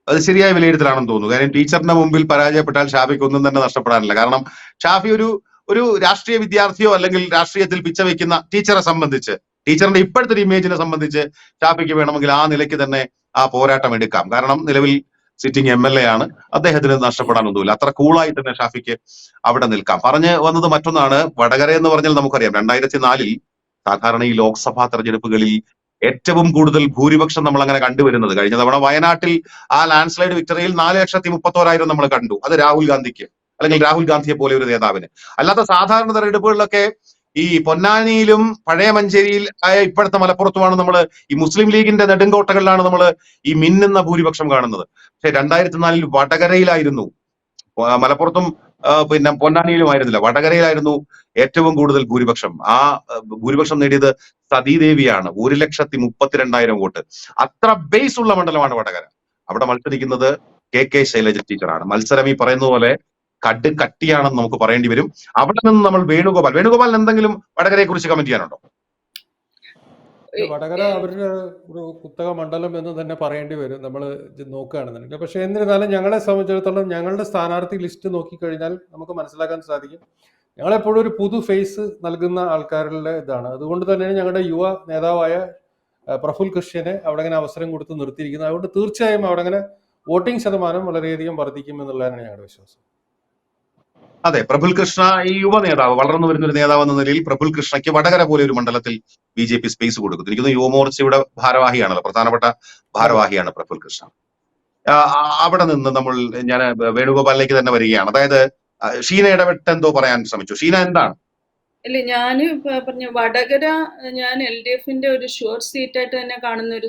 അത് ശരിയായ വിലയിരുത്തലാണെന്ന് തോന്നുന്നു. കാര്യം ടീച്ചറിന്റെ മുമ്പിൽ പരാജയപ്പെട്ടാൽ ഷാഫിക്ക് ഒന്നും തന്നെ നഷ്ടപ്പെടാനില്ല. കാരണം ഷാഫി ഒരു രാഷ്ട്രീയ വിദ്യാർത്ഥിയോ അല്ലെങ്കിൽ രാഷ്ട്രീയത്തിൽ പിച്ച വയ്ക്കുന്ന ടീച്ചറെ സംബന്ധിച്ച്, ടീച്ചറിന്റെ ഇപ്പോഴത്തെ ഒരു ഇമേജിനെ സംബന്ധിച്ച് ഷാഫിക്ക് വേണമെങ്കിൽ ആ നിലയ്ക്ക് തന്നെ ആ പോരാട്ടം എടുക്കാം. കാരണം നിലവിൽ സിറ്റിംഗ് MLA ആണ്, അദ്ദേഹത്തിന് നഷ്ടപ്പെടാനൊന്നുമില്ല. അത്ര കൂളായി തന്നെ ഷാഫിക്ക് അവിടെ നിൽക്കാം. പറഞ്ഞു വന്നത് മറ്റൊന്നാണ്. വടകര എന്ന് പറഞ്ഞാൽ നമുക്കറിയാം 2004-ൽ സാധാരണ ഈ ലോക്സഭാ തെരഞ്ഞെടുപ്പുകളിൽ ഏറ്റവും കൂടുതൽ ഭൂരിപക്ഷം നമ്മൾ അങ്ങനെ കണ്ടുവരുന്നത്, കഴിഞ്ഞ തവണ വയനാട്ടിൽ ആ ലാൻഡ് സ്ലൈഡ് വിക്ടറിയിൽ 4,31,000 നമ്മൾ കണ്ടു. അത് രാഹുൽ ഗാന്ധിക്ക്, അല്ലെങ്കിൽ രാഹുൽ ഗാന്ധിയെ പോലെ ഒരു നേതാവിന്. അല്ലാത്ത സാധാരണ തെരഞ്ഞെടുപ്പുകളിലൊക്കെ ഈ പൊന്നാനിയിലും പഴയ മഞ്ചേരിയിൽ ഇപ്പോഴത്തെ മലപ്പുറത്തുമാണ് നമ്മൾ ഈ മുസ്ലിം ലീഗിന്റെ നെടുങ്കോട്ടകളിലാണ് നമ്മൾ ഈ മിന്നുന്ന ഭൂരിപക്ഷം കാണുന്നത്. പക്ഷെ 2004-ൽ വടകരയിലായിരുന്നു, മലപ്പുറത്തും പിന്നെ പൊന്നാനിയിലുമായിരുന്നില്ല, വടകരയിലായിരുന്നു ഏറ്റവും കൂടുതൽ ഭൂരിപക്ഷം. ആ ഭൂരിപക്ഷം നേടിയത് സതീദേവിയാണ്, 1,32,000 വോട്ട്. അത്ര ബേസ് ഉള്ള മണ്ഡലമാണ് വടകര. അവിടെ മത്സരിക്കുന്നത് KK ശൈലജ ടീച്ചറാണ്. മത്സരം ഈ പറയുന്ന പോലെ കട്ടിയാണെന്ന് നമുക്ക് പറയേണ്ടി വരും. അവിടെ നിന്ന് നമ്മൾ വേണുഗോപാലിന് എന്തെങ്കിലും വടകരയെ കുറിച്ച് കമന്റ് ചെയ്യാനുണ്ടോ? വടകര അവരുടെ ഒരു കുത്തക മണ്ഡലം എന്ന് തന്നെ പറയേണ്ടി വരും നമ്മൾ നോക്കുകയാണെന്നുണ്ടെങ്കിൽ. പക്ഷെ എന്നിരുന്നാലും ഞങ്ങളെ സംബന്ധിച്ചിടത്തോളം ഞങ്ങളുടെ സ്ഥാനാർത്ഥി ലിസ്റ്റ് നോക്കിക്കഴിഞ്ഞാൽ നമുക്ക് മനസ്സിലാക്കാൻ സാധിക്കും, ഞങ്ങളെപ്പോഴും ഒരു പുതു ഫേസ് നൽകുന്ന ആൾക്കാരുടെ ഇതാണ്. അതുകൊണ്ട് തന്നെയാണ് ഞങ്ങളുടെ യുവ നേതാവായ പ്രഫുൽ കൃഷ്ണനെ അവിടെ അങ്ങനെ അവസരം കൊടുത്ത് നിർത്തിയിരിക്കുന്നത്. അതുകൊണ്ട് തീർച്ചയായും അവിടെ അങ്ങനെ വോട്ടിംഗ് ശതമാനം വളരെയധികം വർദ്ധിക്കും എന്നുള്ളതാണ് ഞങ്ങളുടെ വിശ്വാസം. അതെ, പ്രഫുൽ കൃഷ്ണ ഈ യുവ നേതാവ്, വളർന്നു വരുന്ന ഒരു നേതാവ് എന്ന നിലയിൽ പ്രഫുൽ കൃഷ്ണയ്ക്ക് വടകര പോലെ ഒരു മണ്ഡലത്തിൽ BJP സ്പേസ് കൊടുക്കുന്നു. എനിക്കൊന്ന് യുവമോർച്ചയുടെ ഭാരവാഹിയാണല്ലോ, പ്രധാനപ്പെട്ട ഭാരവാഹിയാണ് പ്രഫുൽ കൃഷ്ണ. അവിടെ നിന്ന് ഞാൻ വേണുഗോപാലിലേക്ക് തന്നെ വരികയാണ്. അതായത് ഷീന ഇടപെട്ട് എന്തോ പറയാൻ ശ്രമിച്ചു. ഷീന എന്താണ്? ഇല്ല, ഞാൻ പറഞ്ഞ വടകര ഞാൻ LDFന്റെ ഒരു ഷുവർ സീറ്റായിട്ട് തന്നെ കാണുന്ന ഒരു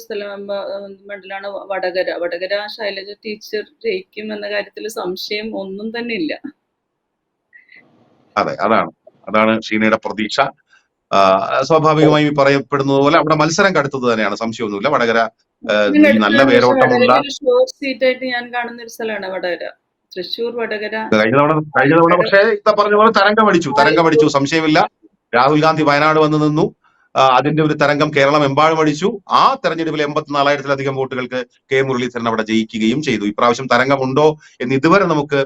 മണ്ഡലമാണ് വടകര. വടകര ശൈലജ ടീച്ചർ ജയിക്കും എന്ന കാര്യത്തിൽ സംശയം ഒന്നും തന്നെ ഇല്ല. അതെ, അതാണ് ഷീനയുടെ പ്രതീക്ഷ. സ്വാഭാവികമായും പറയപ്പെടുന്നത് പോലെ അവിടെ മത്സരം കടുത്തത് തന്നെയാണ്, സംശയമൊന്നുമില്ല. വടകര നല്ല വേരോട്ടമുള്ള ഷുവർ സീറ്റായിട്ട് ഞാൻ കാണുന്ന ഒരു സ്ഥലമാണ് വടകര. തൃശ്ശൂർ, വടകര. കഴിഞ്ഞ തവണ പക്ഷേ പറഞ്ഞ പോലെ തരംഗമടിച്ചു, സംശയമില്ല. രാഹുൽ ഗാന്ധി വയനാട് വന്ന് നിന്നു. അതിന്റെ ഒരു തരംഗം കേരളം എമ്പാടും അടിച്ചു. ആ തെരഞ്ഞെടുപ്പിൽ 84,000-ലധികം വോട്ടുകൾക്ക് കെ മുരളീധരൻ അവിടെ ജയിക്കുകയും ചെയ്തു. ഇപ്രാവശ്യം തരംഗമുണ്ടോ എന്ന് ഇതുവരെ നമുക്ക്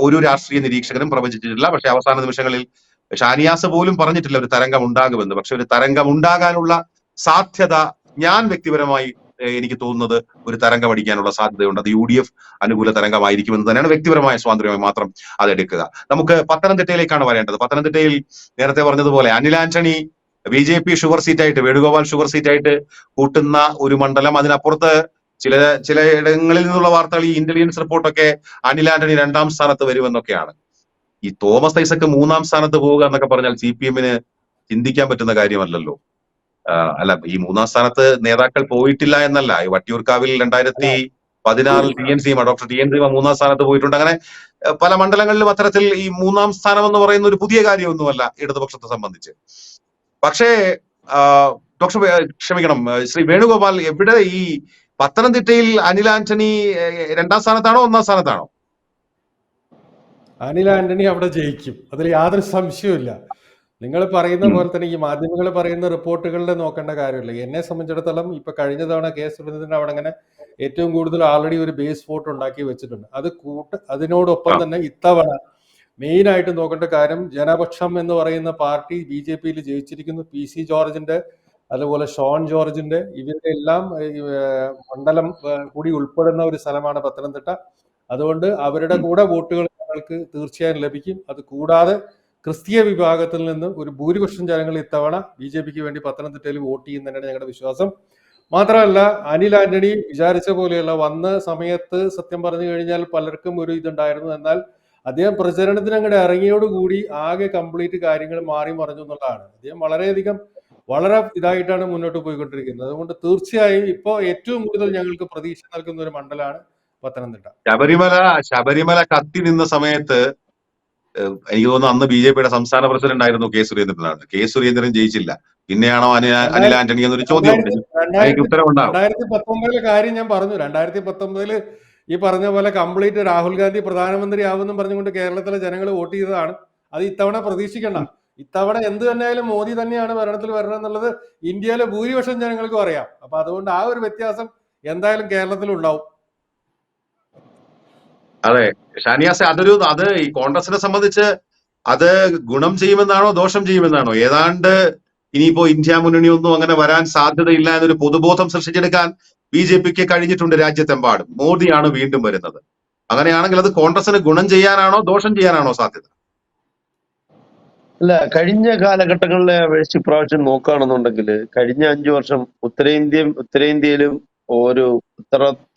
ഒരു രാഷ്ട്രീയ നിരീക്ഷകനും പ്രവചിച്ചിട്ടില്ല. പക്ഷെ അവസാന നിമിഷങ്ങളിൽ ഷാനിയാസ് പോലും പറഞ്ഞിട്ടില്ല ഒരു തരംഗം ഉണ്ടാകുമെന്ന്. പക്ഷെ ഒരു തരംഗം ഉണ്ടാകാനുള്ള സാധ്യത ഞാൻ വ്യക്തിപരമായി എനിക്ക് തോന്നുന്നത് ഒരു തരംഗം അടിക്കാനുള്ള സാധ്യതയുണ്ട്. അത് UDF അനുകൂല തരംഗമായിരിക്കുമെന്ന് തന്നെയാണ് വ്യക്തിപരമായ സ്വാതന്ത്ര്യമായി മാത്രം അതെടുക്കുക. നമുക്ക് പത്തനംതിട്ടയിലേക്കാണ് വരേണ്ടത്. പത്തനംതിട്ടയിൽ നേരത്തെ പറഞ്ഞതുപോലെ അനിൽ ആന്റണി BJP ഷുഗർ സീറ്റായിട്ട്, വേണുഗോപാൽ ഷുഗർ സീറ്റായിട്ട് കൂട്ടുന്ന ഒരു മണ്ഡലം. അതിനപ്പുറത്ത് ചില ഇടങ്ങളിൽ നിന്നുള്ള വാർത്തകൾ, ഈ ഇന്റലിജൻസ് റിപ്പോർട്ടൊക്കെ അനിൽ ആന്റണി 2ാം സ്ഥാനത്ത് വരുമെന്നൊക്കെയാണ്. ഈ തോമസ് ഐസക്ക് 3ാം സ്ഥാനത്ത് പോവുക എന്നൊക്കെ പറഞ്ഞാൽ CPM-ന് ചിന്തിക്കാൻ പറ്റുന്ന കാര്യമല്ലല്ലോ. അല്ല, ഈ 3ാം സ്ഥാനത്ത് നേതാക്കൾ പോയിട്ടില്ല എന്നല്ല. ഈ വട്ടിയൂർക്കാവിൽ 2016 TN Seema, doctor TN Seema 3ാം സ്ഥാനത്ത് പോയിട്ടുണ്ട്. അങ്ങനെ പല മണ്ഡലങ്ങളിലും അത്തരത്തിൽ ഈ 3ാം സ്ഥാനം എന്ന് പറയുന്ന ഒരു പുതിയ കാര്യമൊന്നുമല്ല ഇടതുപക്ഷത്തെ സംബന്ധിച്ച്. പക്ഷേ ക്ഷമിക്കണം, ശ്രീ വേണുഗോപാൽ, എവിടെ ഈ പത്തനംതിട്ടയിൽ അനിൽ ആന്റണി 2ാം സ്ഥാനത്താണോ 1ാം സ്ഥാനത്താണോ? അനിൽ ആന്റണി അവിടെ ജയിക്കും, അതിൽ യാതൊരു സംശയവുമില്ല. നിങ്ങൾ പറയുന്ന പോലെ തന്നെ ഈ മാധ്യമങ്ങൾ പറയുന്ന റിപ്പോർട്ടുകളിൽ നോക്കേണ്ട കാര്യമില്ല. എന്നെ സംബന്ധിച്ചിടത്തോളം ഇപ്പൊ കഴിഞ്ഞ തവണ കെ സുരേന്ദ്രൻ അവിടെ അങ്ങനെ ഏറ്റവും കൂടുതൽ ആൾറെഡി ഒരു ബേസ് വോട്ട് ഉണ്ടാക്കി വെച്ചിട്ടുണ്ട്. അതിനോടൊപ്പം തന്നെ ഇത്തവണ മെയിൻ ആയിട്ട് നോക്കേണ്ട കാര്യം, ജനപക്ഷം എന്ന് പറയുന്ന പാർട്ടി BJP-യിൽ ജയിച്ചിരിക്കുന്നു. PC ജോർജിന്റെ, അതുപോലെ ഷോൺ ജോർജിന്റെ, ഇവരുടെ എല്ലാം മണ്ഡലം കൂടി ഉൾപ്പെടുന്ന ഒരു സ്ഥലമാണ് പത്തനംതിട്ട. അതുകൊണ്ട് അവരുടെ കൂടെ വോട്ടുകൾ ഞങ്ങൾക്ക് തീർച്ചയായും ലഭിക്കും. അത് കൂടാതെ ക്രിസ്തീയ വിഭാഗത്തിൽ നിന്ന് ഒരു ഭൂരിപക്ഷം ജനങ്ങൾ ഇത്തവണ BJP-ക്ക് വേണ്ടി പത്തനംതിട്ടയിൽ വോട്ട് ചെയ്യുന്നതിനാണ് ഞങ്ങളുടെ വിശ്വാസം. മാത്രമല്ല, അനിൽ ആന്റണി വിചാരിച്ച പോലെയല്ല. വന്ന സമയത്ത് സത്യം പറഞ്ഞു കഴിഞ്ഞാൽ പലർക്കും ഒരു ഇതുണ്ടായിരുന്നു. എന്നാൽ അദ്ദേഹം പ്രചരണത്തിന് അങ്ങോട്ട് ഇറങ്ങിയോടുകൂടി ആകെ കംപ്ലീറ്റ് കാര്യങ്ങൾ മാറി മറിഞ്ഞു എന്നുള്ളതാണ്. അദ്ദേഹം വളരെ ഇതായിട്ടാണ് മുന്നോട്ട് പോയിക്കൊണ്ടിരിക്കുന്നത്. അതുകൊണ്ട് തീർച്ചയായും ഇപ്പോൾ ഏറ്റവും കൂടുതൽ ഞങ്ങൾക്ക് പ്രതീക്ഷ നൽകുന്ന ഒരു മണ്ഡലമാണ് പത്തനംതിട്ട. ശബരിമല കത്തി നിന്ന സമയത്ത് എനിക്ക് തോന്നുന്നു അന്ന് BJP-യുടെ സംസ്ഥാന പ്രസിഡന്റ് ആയിരുന്നു കെ സുരേന്ദ്രനാണ്. കെ സുരേന്ദ്രൻ ജയിച്ചില്ല, പിന്നെയാണോ അനിൽ ആന്റണി എന്നൊരു ചോദ്യം ഉത്തരവുണ്ടാവും. 2019 കാര്യം ഞാൻ പറഞ്ഞു. 2019 ഈ പറഞ്ഞ പോലെ കംപ്ലീറ്റ് രാഹുൽ ഗാന്ധി പ്രധാനമന്ത്രി ആവുമെന്നും പറഞ്ഞുകൊണ്ട് കേരളത്തിലെ ജനങ്ങൾ വോട്ട് ചെയ്തതാണ്. അത് ഇത്തവണ പ്രതീക്ഷിക്കണ്ട. ഇത്തവണ എന്ത് തന്നെയായാലും മോദി തന്നെയാണ് ഭരണത്തിൽ വരണം എന്നുള്ളത് ഇന്ത്യയിലെ ഭൂരിപക്ഷം ജനങ്ങൾക്കും അറിയാം. അപ്പൊ അതുകൊണ്ട് ആ ഒരു വ്യത്യാസം എന്തായാലും കേരളത്തിൽ ഉണ്ടാവും. അതെ ഷാനിയാസെ, അത് ഈ കോൺഗ്രസിനെ സംബന്ധിച്ച് അത് ഗുണം ചെയ്യുമെന്നാണോ ദോഷം ചെയ്യുമെന്നാണോ? ഏതാണ്ട് ഇനിയിപ്പോ ഇന്ത്യ മുന്നണി ഒന്നും അങ്ങനെ വരാൻ സാധ്യതയില്ല എന്നൊരു പൊതുബോധം സൃഷ്ടിച്ചെടുക്കാൻ BJP-ക്ക് കഴിഞ്ഞിട്ടുണ്ട് രാജ്യത്തെമ്പാടും. മോദിയാണ് വീണ്ടും വരുന്നത്. അങ്ങനെയാണെങ്കിൽ അത് കോൺഗ്രസിന് ഗുണം ചെയ്യാനാണോ ദോഷം ചെയ്യാനാണോ സാധ്യത? അല്ല, കഴിഞ്ഞ കാലഘട്ടങ്ങളിലെ അപേക്ഷിച്ച് ഇപ്രാവശ്യം നോക്കുകയാണെന്നുണ്ടെങ്കിൽ കഴിഞ്ഞ 5 വർഷം ഉത്തരേന്ത്യയിലും ഒരു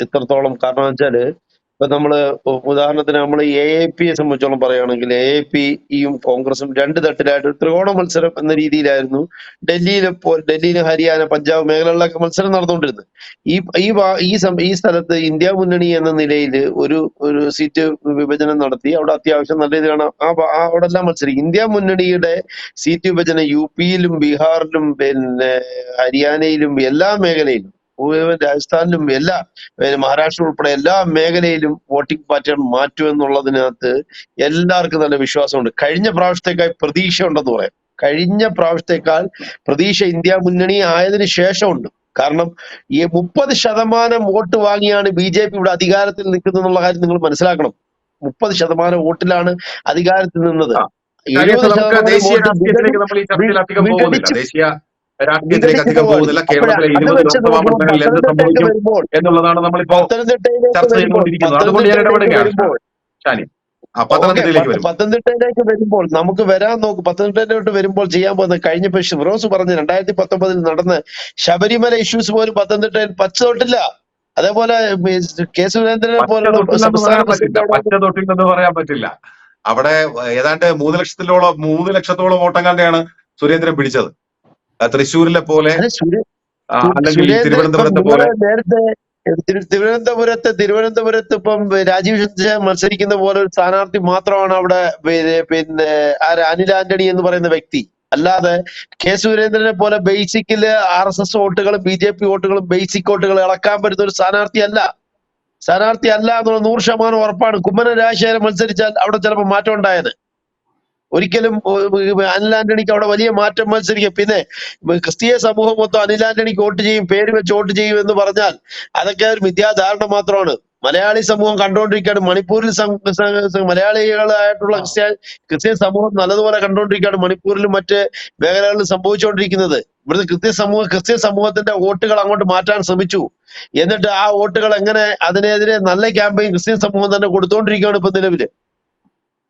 ഇത്രത്തോളം, കാരണം വെച്ചാല് ഇപ്പൊ നമ്മള് ഉദാഹരണത്തിന് നമ്മൾ AAPയെ സംബന്ധിച്ചോളം പറയുകയാണെങ്കിൽ AAPയും കോൺഗ്രസും 2 തട്ടിലായിട്ട് ഒരു ത്രികോണ മത്സരം എന്ന രീതിയിലായിരുന്നു ഡൽഹിയിൽ ഹരിയാന, പഞ്ചാബ് മേഖലകളിലൊക്കെ മത്സരം നടന്നുകൊണ്ടിരുന്നത്. ഈ സ്ഥലത്ത് ഇന്ത്യ മുന്നണി എന്ന നിലയിൽ ഒരു സീറ്റ് വിഭജനം നടത്തി അവിടെ അത്യാവശ്യം നല്ല രീതിയിലാണ് അവിടെ എല്ലാം മത്സരിക്കും. ഇന്ത്യ മുന്നണിയുടെ സീറ്റ് വിഭജനം UP-യിലും ബീഹാറിലും പിന്നെ ഹരിയാനയിലും എല്ലാ മേഖലയിലും, രാജസ്ഥാനിലും മഹാരാഷ്ട്ര ഉൾപ്പെടെ എല്ലാ മേഖലയിലും വോട്ടിംഗ് പാറ്റേൺ മാറ്റുമെന്നുള്ളതിനകത്ത് എല്ലാവർക്കും നല്ല വിശ്വാസമുണ്ട്. കഴിഞ്ഞ പ്രാവശ്യത്തേക്കാൾ പ്രതീക്ഷ ഉണ്ടെന്ന് പറയാം. കഴിഞ്ഞ പ്രാവശ്യത്തേക്കാൾ പ്രതീക്ഷ ഇന്ത്യ മുന്നണി ആയതിനു ശേഷമുണ്ട്. കാരണം ഈ 30% വോട്ട് വാങ്ങിയാണ് BJP ഇവിടെ അധികാരത്തിൽ നിൽക്കുന്നതെന്നുള്ള കാര്യം നിങ്ങൾ മനസ്സിലാക്കണം. 30% വോട്ടിലാണ് അധികാരത്തിൽ നിന്നത്. 70% രാഷ്ട്രീയത്തിലേക്ക് അധികം പോകുന്നില്ല. കേരളത്തിലെ 20 ലോക്സഭാ മണ്ഡലങ്ങളിൽ എന്ത് സംഭവിക്കും എന്നുള്ളതാണ് നമ്മളിപ്പോ ചർച്ച ചെയ്തുകൊണ്ടിരിക്കുന്നത്. അതുകൊണ്ട് ഞാൻ ഇടപെടുകയാണ്. പത്തനംതിട്ടയിലേക്ക് വരുമ്പോൾ നമുക്ക് പത്തനംതിട്ടയിലോട്ട് വരുമ്പോൾ ചെയ്യാൻ പോകുന്നത്, കഴിഞ്ഞപ്പോ ഷിവറോസ് പറഞ്ഞ് 2019 നടന്ന ശബരിമല ഇഷ്യൂസ് പോലും പത്തനംതിട്ടയിൽ പച്ച തൊട്ടില്ല. അതേപോലെ കെ സുരേന്ദ്രനെ പോലുള്ള പറയാൻ പറ്റില്ല. അവിടെ ഏതാണ്ട് 3 ലക്ഷത്തോളം വോട്ടം കണ്ടാണ് സുരേന്ദ്രൻ പിടിച്ചത്. തൃശ്ശൂരിലെ പോലെ അതെ അല്ലെങ്കിൽ സുരേന്ദ്രൻ ഇപ്പം തിരുവനന്തപുരത്തെ നിങ്ങള് പോലെ നേരത്തെ തിരുവനന്തപുരത്ത് ഇപ്പം രാജീവ് ചന്ദ്രശേഖരൻ മത്സരിക്കുന്ന പോലെ ഒരു സ്ഥാനാർത്ഥി മാത്രമാണ് അവിടെ പിന്നെ അനിൽ ആന്റണി എന്ന് പറയുന്ന വ്യക്തി. അല്ലാതെ കെ സുരേന്ദ്രനെ പോലെ ബേസിക്കില് RSS വോട്ടുകളും BJP വോട്ടുകളും ബേസിക് വോട്ടുകളും ഇളക്കാൻ പറ്റുന്ന ഒരു സ്ഥാനാർത്ഥി അല്ല എന്നുള്ള 100% ഉറപ്പാണ്. കുമ്മനം രാജശേഖരൻ മത്സരിച്ചാൽ അവിടെ ചിലപ്പോൾ മാറ്റം ഉണ്ടായത്. ഒരിക്കലും അനിൽ ആന്റണിക്ക് അവിടെ വലിയ മാറ്റം മത്സരിക്കും. പിന്നെ ക്രിസ്തീയ സമൂഹം മൊത്തം അനിൽ ആന്റണിക്ക് വോട്ട് ചെയ്യും, പേര് വെച്ച് വോട്ട് ചെയ്യും എന്ന് പറഞ്ഞാൽ അതൊക്കെ ഒരു മിഥ്യാധാരണ മാത്രമാണ്. മലയാളി സമൂഹം കണ്ടുകൊണ്ടിരിക്കുകയാണ്. മണിപ്പൂരിൽ മലയാളികളായിട്ടുള്ള ക്രിസ്ത്യൻ സമൂഹം നല്ലതുപോലെ കണ്ടുകൊണ്ടിരിക്കുകയാണ്. മണിപ്പൂരിലും മറ്റ് മേഖലകളിലും സംഭവിച്ചുകൊണ്ടിരിക്കുന്നത്. ഇവിടുത്തെ ക്രിസ്ത്യൻ സമൂഹത്തിന്റെ വോട്ടുകൾ അങ്ങോട്ട് മാറ്റാൻ ശ്രമിച്ചു. എന്നിട്ട് ആ വോട്ടുകൾ എങ്ങനെ അതിനെതിരെ നല്ല ക്യാമ്പയിൻ ക്രിസ്ത്യൻ സമൂഹം തന്നെ കൊടുത്തുകൊണ്ടിരിക്കുകയാണ് ഇപ്പൊ നിലവില്.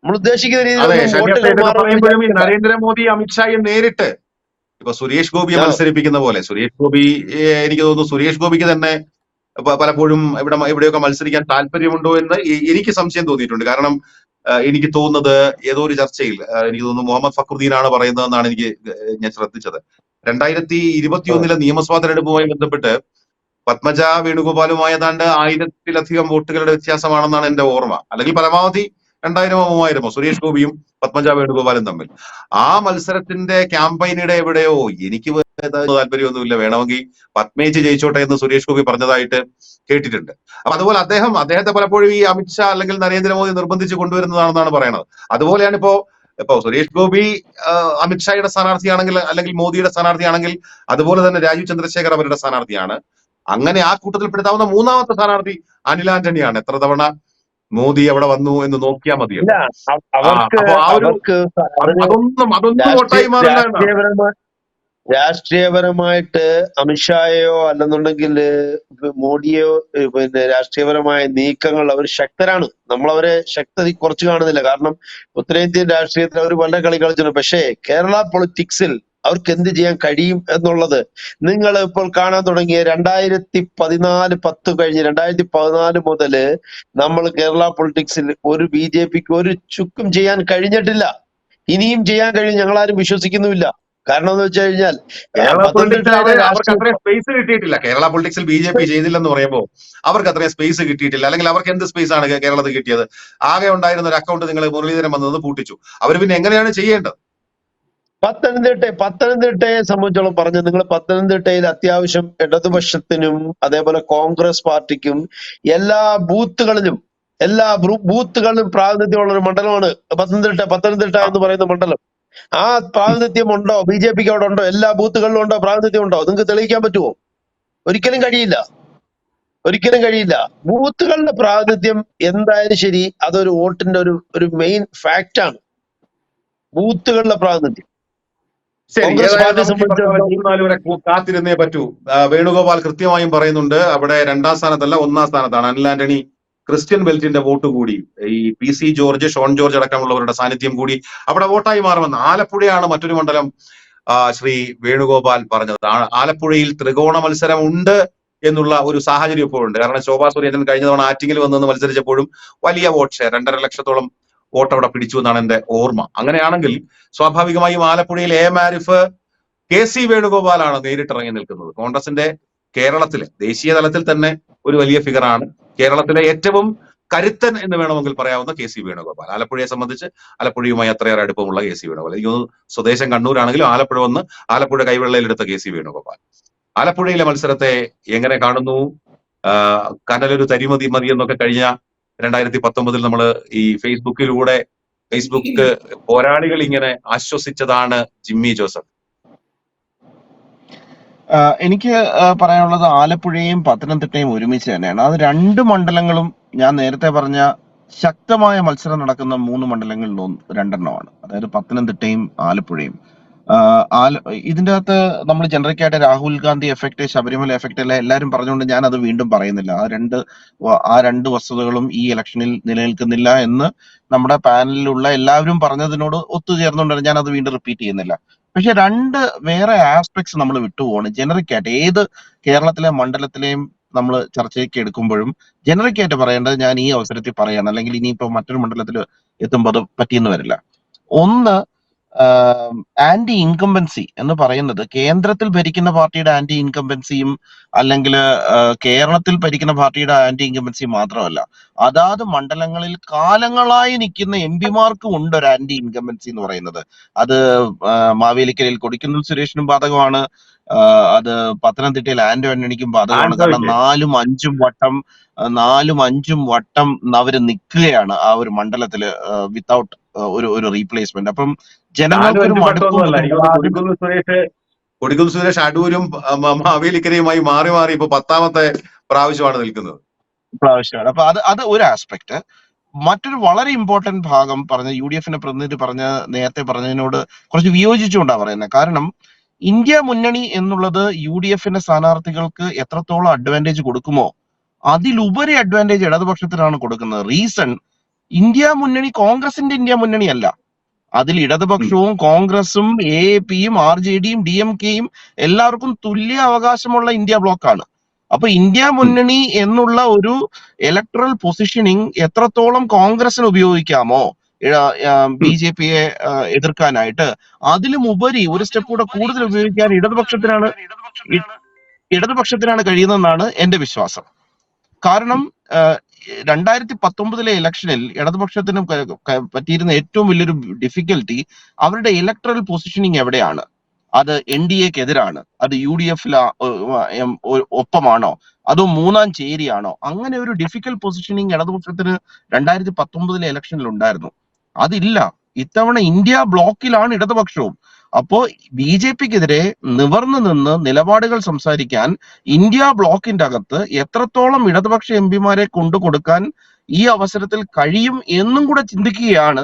നമ്മൾ ഉദ്ദേശിക്കുന്ന അതെ, രീതിയിലൊന്നും ഷാഫി വോട്ടുകൾ ഇതൊക്കെ പറയുമ്പോഴും ഈ മാറും. നരേന്ദ്രമോദി അമിത്ഷായെ നേരിട്ട് ഇപ്പൊ സുരേഷ് ഗോപിയെ ആ. മത്സരിപ്പിക്കുന്ന പോലെ സുരേഷ് ഗോപി എനിക്ക് തോന്നുന്നു സുരേഷ് ഗോപിക്ക് തന്നെ പലപ്പോഴും ഇവിടെയൊക്കെ മത്സരിക്കാൻ താല്പര്യമുണ്ടോ എന്ന് എനിക്ക് സംശയം തോന്നിയിട്ടുണ്ട്. കാരണം എനിക്ക് തോന്നുന്നത് ഏതോ ഒരു ചർച്ചയിൽ എനിക്ക് തോന്നുന്നു മുഹമ്മദ് ഫക്രുദ്ദീനാണ് പറയുന്നതെന്നാണ് ഞാൻ ശ്രദ്ധിച്ചത്. 2021 നിയമസഭാ തെരഞ്ഞെടുപ്പുമായി ബന്ധപ്പെട്ട് പത്മജ വേണുഗോപാലുമായി ഏതാണ്ട് 1000-ലധികം വോട്ടുകളുടെ വ്യത്യാസമാണെന്നാണ് എന്റെ ഓർമ്മ. അല്ലെങ്കിൽ പരമാവധി 2000-ഓ 3000-ഓ സുരേഷ് ഗോപിയും പത്മജ വേണുഗോപാലും തമ്മിൽ. ആ മത്സരത്തിന്റെ ക്യാമ്പയിനിടെ എവിടെയോ എനിക്ക് താല്പര്യമൊന്നുമില്ല, വേണമെങ്കിൽ പത്മേജ് ജയിച്ചോട്ടെ എന്ന് സുരേഷ് ഗോപി പറഞ്ഞതായിട്ട് കേട്ടിട്ടുണ്ട്. അപ്പൊ അതുപോലെ അദ്ദേഹത്തെ പലപ്പോഴും ഈ അമിത്ഷാ അല്ലെങ്കിൽ നരേന്ദ്രമോദി നിർബന്ധിച്ച് കൊണ്ടുവരുന്നതാണെന്നാണ് പറയുന്നത്. അതുപോലെയാണ് ഇപ്പോ സുരേഷ് ഗോപി അമിത്ഷായുടെ സ്ഥാനാർത്ഥിയാണെങ്കിൽ അല്ലെങ്കിൽ മോദിയുടെ സ്ഥാനാർത്ഥിയാണെങ്കിൽ അതുപോലെ തന്നെ രാജീവ് ചന്ദ്രശേഖർ അവരുടെ സ്ഥാനാർത്ഥിയാണ്. അങ്ങനെ ആ കൂട്ടത്തിൽപ്പെടുത്താവുന്ന മൂന്നാമത്തെ സ്ഥാനാർത്ഥി അനിൽ ആന്റണിയാണ്. എത്ര തവണ മോദി അവിടെ വന്നു എന്ന് നോക്കിയാൽ മതിയല്ലോ. അപ്പൊ അതൊന്നും വോട്ടായി മാറില്ല എന്നാണ്. രാഷ്ട്രീയപരമായിട്ട് അമിത്ഷായെയോ അല്ലെന്നുണ്ടെങ്കിൽ മോഡിയോ പിന്നെ രാഷ്ട്രീയപരമായ നീക്കങ്ങൾ അവർ ശക്തരാണ്. നമ്മളവരെ ശക്തി കുറച്ച് കാണുന്നില്ല. കാരണം ഉത്തരേന്ത്യൻ രാഷ്ട്രീയത്തിൽ അവർ പല കളി കളിച്ചിട്ടുണ്ട്. പക്ഷേ കേരള പൊളിറ്റിക്സിൽ അവർക്ക് എന്ത് ചെയ്യാൻ കഴിയും എന്നുള്ളത് നിങ്ങൾ ഇപ്പോൾ കാണാൻ തുടങ്ങിയ 2014-10 കഴിഞ്ഞ് 2014 മുതല് നമ്മൾ കേരള പൊളിറ്റിക്സിൽ ഒരു BJPക്ക് ഒരു ചുക്കും ചെയ്യാൻ കഴിഞ്ഞിട്ടില്ല. ഇനിയും ചെയ്യാൻ കഴിയും ഞങ്ങളാരും വിശ്വസിക്കുന്നുമില്ല. കാരണം എന്ന് വെച്ച് കഴിഞ്ഞാൽ അവർക്ക് അത്രയും സ്പേസ് കിട്ടിയിട്ടില്ല. കേരള പൊളിറ്റിക്സിൽ BJP ചെയ്തില്ലെന്ന് പറയുമ്പോൾ അവർക്ക് അത്രയും സ്പേസ് കിട്ടിയിട്ടില്ല. അല്ലെങ്കിൽ അവർക്ക് എന്ത് സ്പേസ് ആണ് കേരളത്തിൽ കിട്ടിയത്? ആകെ ഉണ്ടായിരുന്ന ഒരു അക്കൗണ്ട് നിങ്ങൾ മുരളീധരൻ വന്നത് പൂട്ടിച്ചു. അവർ പിന്നെ എങ്ങനെയാണ് ചെയ്യേണ്ടത്? പത്തനംതിട്ടയെ സംബന്ധിച്ചോളം പറഞ്ഞു, നിങ്ങൾ പത്തനംതിട്ടയിൽ അത്യാവശ്യം ഇടതുപക്ഷത്തിനും അതേപോലെ കോൺഗ്രസ് പാർട്ടിക്കും എല്ലാ ബൂത്തുകളിലും പ്രാതിനിധ്യമുള്ള ഒരു മണ്ഡലമാണ് പത്തനംതിട്ട എന്ന് പറയുന്ന മണ്ഡലം. ആ പ്രാതിനിധ്യം ഉണ്ടോ BJPക്ക് അവിടെ ഉണ്ടോ? എല്ലാ ബൂത്തുകളിലും ഉണ്ടോ? പ്രാതിനിധ്യം ഉണ്ടോ? നിങ്ങൾക്ക് തെളിയിക്കാൻ പറ്റുമോ? ഒരിക്കലും കഴിയില്ല. ബൂത്തുകളുടെ പ്രാതിനിധ്യം എന്തായാലും ശരി, അതൊരു വോട്ടിന്റെ ഒരു മെയിൻ ഫാക്റ്റ് ആണ്. ബൂത്തുകളുടെ പ്രാതിനിധ്യം കാത്തിരുന്നേ പറ്റൂ. വേണുഗോപാൽ കൃത്യമായും പറയുന്നുണ്ട് അവിടെ 2ാം സ്ഥാനത്തല്ല 1ാം സ്ഥാനത്താണ്. അനിൽ ആന്റണി ക്രിസ്ത്യൻ ബെൽറ്റിന്റെ വോട്ട് കൂടി ഈ PC ജോർജ്, ഷോൺ ജോർജ് അടക്കമുള്ളവരുടെ സാന്നിധ്യം കൂടി അവിടെ വോട്ടായി മാറുമെന്ന്. ആലപ്പുഴയാണ് മറ്റൊരു മണ്ഡലം ശ്രീ വേണുഗോപാൽ പറഞ്ഞത്. ആലപ്പുഴയിൽ ത്രികോണ മത്സരം ഉണ്ട് എന്നുള്ള ഒരു സാഹചര്യം ഇപ്പോഴുണ്ട്. കാരണം ശോഭാ സുരേന്ദ്രൻ കഴിഞ്ഞ തവണ ആറ്റിങ്ങിൽ വന്നെന്ന് മത്സരിച്ചപ്പോഴും വലിയ വോട്ട് ഷെയർ 2.5 ലക്ഷത്തോളം വോട്ട് അവിടെ പിടിച്ചു എന്നാണ് എന്റെ ഓർമ്മ. അങ്ങനെയാണെങ്കിൽ സ്വാഭാവികമായും ആലപ്പുഴയിൽ മാരിഫ് KC വേണുഗോപാലാണ് നേരിട്ടിറങ്ങി നിൽക്കുന്നത്. കോൺഗ്രസിന്റെ കേരളത്തിലെ ദേശീയ തലത്തിൽ തന്നെ ഒരു വലിയ ഫിഗറാണ്. കേരളത്തിലെ ഏറ്റവും കരുത്തൻ എന്ന് വേണമെങ്കിൽ പറയാവുന്ന KC വേണുഗോപാൽ. ആലപ്പുഴയെ സംബന്ധിച്ച് ആലപ്പുഴയുമായി അത്രയേറെ അടുപ്പമുള്ള KC വേണുഗോപാൽ. എനിക്ക് സ്വദേശം കണ്ണൂരാണെങ്കിലും ആലപ്പുഴ വന്ന് ആലപ്പുഴ കൈവെള്ളയിലെടുത്ത KC വേണുഗോപാൽ. ആലപ്പുഴയിലെ മത്സരത്തെ എങ്ങനെ കാണുന്നു? കനലൊരു തരിമതി മതി എന്നൊക്കെ കഴിഞ്ഞ 2019 നമ്മൾ ഈ ഫേസ്ബുക്ക് പോരാളികൾ ഇങ്ങനെ ആശ്വസിച്ചതാണ് ജിമ്മി ജോസഫ്. എനിക്ക് പറയാനുള്ളത് ആലപ്പുഴയും പത്തനംതിട്ടയും ഒരുമിച്ച് തന്നെയാണ്. അത് 2 മണ്ഡലങ്ങളും ഞാൻ നേരത്തെ പറഞ്ഞ ശക്തമായ മത്സരം നടക്കുന്ന 3 മണ്ഡലങ്ങളിൽ 2 അതായത് പത്തനംതിട്ടയും ആലപ്പുഴയും. ഇതിന്റെ അകത്ത് നമ്മൾ ജനറിക്കായിട്ട് രാഹുൽ ഗാന്ധി എഫക്ട്, ശബരിമല എഫക്ട് എല്ലാം എല്ലാവരും പറഞ്ഞുകൊണ്ട് ഞാൻ അത് വീണ്ടും പറയുന്നില്ല. ആ രണ്ട് വസ്തുതകളും ഈ ഇലക്ഷനിൽ നിലനിൽക്കുന്നില്ല എന്ന് നമ്മുടെ പാനലിലുള്ള എല്ലാവരും പറഞ്ഞതിനോട് ഒത്തുചേർന്നുകൊണ്ട് ഞാൻ അത് വീണ്ടും റിപ്പീറ്റ് ചെയ്യുന്നില്ല. പക്ഷെ 2 വേറെ ആസ്പെക്ട്സ് നമ്മൾ വിട്ടുപോവാണ്. ജനറിക്കായിട്ട് ഏത് കേരളത്തിലെ മണ്ഡലത്തിലെയും നമ്മൾ ചർച്ചയ്ക്ക് എടുക്കുമ്പോഴും ജനറിക് ആയിട്ട് പറയേണ്ടത് ഞാൻ ഈ അവസരത്തിൽ പറയാണ്, അല്ലെങ്കിൽ ഇനിയിപ്പോ മറ്റൊരു മണ്ഡലത്തിൽ എത്തുമ്പോൾ അത് പറ്റിയെന്ന് വരില്ല. ഒന്ന്, ആന്റി ഇൻകംബൻസി എന്ന് പറയുന്നത് കേന്ദ്രത്തിൽ ഭരിക്കുന്ന പാർട്ടിയുടെ ആന്റി ഇൻകംബൻസിയും അല്ലെങ്കിൽ കേരളത്തിൽ ഭരിക്കുന്ന പാർട്ടിയുടെ ആന്റി ഇൻകംബൻസിയും മാത്രമല്ല, അതാത് മണ്ഡലങ്ങളിൽ കാലങ്ങളായി നിൽക്കുന്ന എം പിമാർക്കും ഉണ്ട് ഒരു ആന്റി ഇൻകംബൻസി എന്ന് പറയുന്നത്. അത് മാവേലിക്കരയിൽ കൊടിക്കുന്നിൽ സുരേഷിനും ബാധകമാണ്, അത് പത്തനംതിട്ടയിൽ ആന്റോ ആന്റണിക്കും ബാധകമാണ്. കാരണം നാലും അഞ്ചും വട്ടം അവര് നിൽക്കുകയാണ് ആ ഒരു മണ്ഡലത്തില് വിത്തൗട്ട് ഒരു റീപ്ലേസ്മെന്റ്. അപ്പം ജനങ്ങൾക്കൊരു മടുപ്പും കൊടിക്കുന്നിൽ സുരേഷ് അടൂരും മാവേലിക്കരയുമായി മാറി മാറി ഇപ്പൊ 10ാമത്തെ പ്രാവശ്യമാണ് നിൽക്കുന്നത്. അപ്പൊ അത് ഒരു ആസ്പെക്ട്. മറ്റൊരു വളരെ ഇമ്പോർട്ടന്റ് ഭാഗം പറഞ്ഞ UDF-നെ പ്രതിനിധി നേരത്തെ പറഞ്ഞതിനോട് കുറച്ച് വിയോജിച്ചുകൊണ്ടാണ് പറയുന്നത്. കാരണം ഇന്ത്യ മുന്നണി എന്നുള്ളത് UDF-ന്റെ സ്ഥാനാർത്ഥികൾക്ക് എത്രത്തോളം അഡ്വാൻറ്റേജ് കൊടുക്കുമോ അതിലുപരി അഡ്വാൻറ്റേജ് ഇടതുപക്ഷത്തിനാണ് കൊടുക്കുന്നത്. റീസൺ, ഇന്ത്യ മുന്നണി കോൺഗ്രസിന്റെ ഇന്ത്യ മുന്നണി അല്ല. അതിൽ ഇടതുപക്ഷവും കോൺഗ്രസും AAPയും RJDയും DMKയും എല്ലാവർക്കും തുല്യ അവകാശമുള്ള ഇന്ത്യ ബ്ലോക്കാണ്. അപ്പൊ ഇന്ത്യ മുന്നണി എന്നുള്ള ഒരു ഇലക്ട്രൽ പൊസിഷനിങ് എത്രത്തോളം കോൺഗ്രസിന് ഉപയോഗിക്കാമോ BJPയെ എതിർക്കാനായിട്ട്, അതിലും ഉപരി ഒരു സ്റ്റെപ്പ് കൂടെ കൂടുതൽ ഉപയോഗിക്കാൻ ഇടതുപക്ഷത്തിനാണ് കഴിയുന്നതെന്നാണ് എന്റെ വിശ്വാസം. കാരണം 2019 ഇലക്ഷനിൽ ഇടതുപക്ഷത്തിന് പറ്റിയിരുന്ന ഏറ്റവും വലിയൊരു ഡിഫിക്കൽട്ടി അവരുടെ ഇലക്ട്രൽ പൊസിഷനിങ് എവിടെയാണ്, അത് NDAക്കെതിരാണ്, അത് UDF ഒപ്പമാണോ, അതോ മൂന്നാം ചേരിയാണോ? അങ്ങനെ ഒരു ഡിഫിക്കൽട്ട് പൊസിഷനിങ് ഇടതുപക്ഷത്തിന് 2019 ഇലക്ഷനിൽ ഉണ്ടായിരുന്നു. അതില്ല. ഇത്തവണ ഇന്ത്യ ബ്ലോക്കിലാണ് ഇടതുപക്ഷവും. അപ്പോ BJPക്കെതിരെ നിവർന്നു നിന്ന് നിലപാടുകൾ സംസാരിക്കാൻ ഇന്ത്യ ബ്ലോക്കിന്റെ അകത്ത് എത്രത്തോളം ഇടതുപക്ഷ MPമാരെ കൊണ്ടുകൊടുക്കാൻ ഈ അവസരത്തിൽ കഴിയും എന്നും കൂടെ ചിന്തിക്കുകയാണ്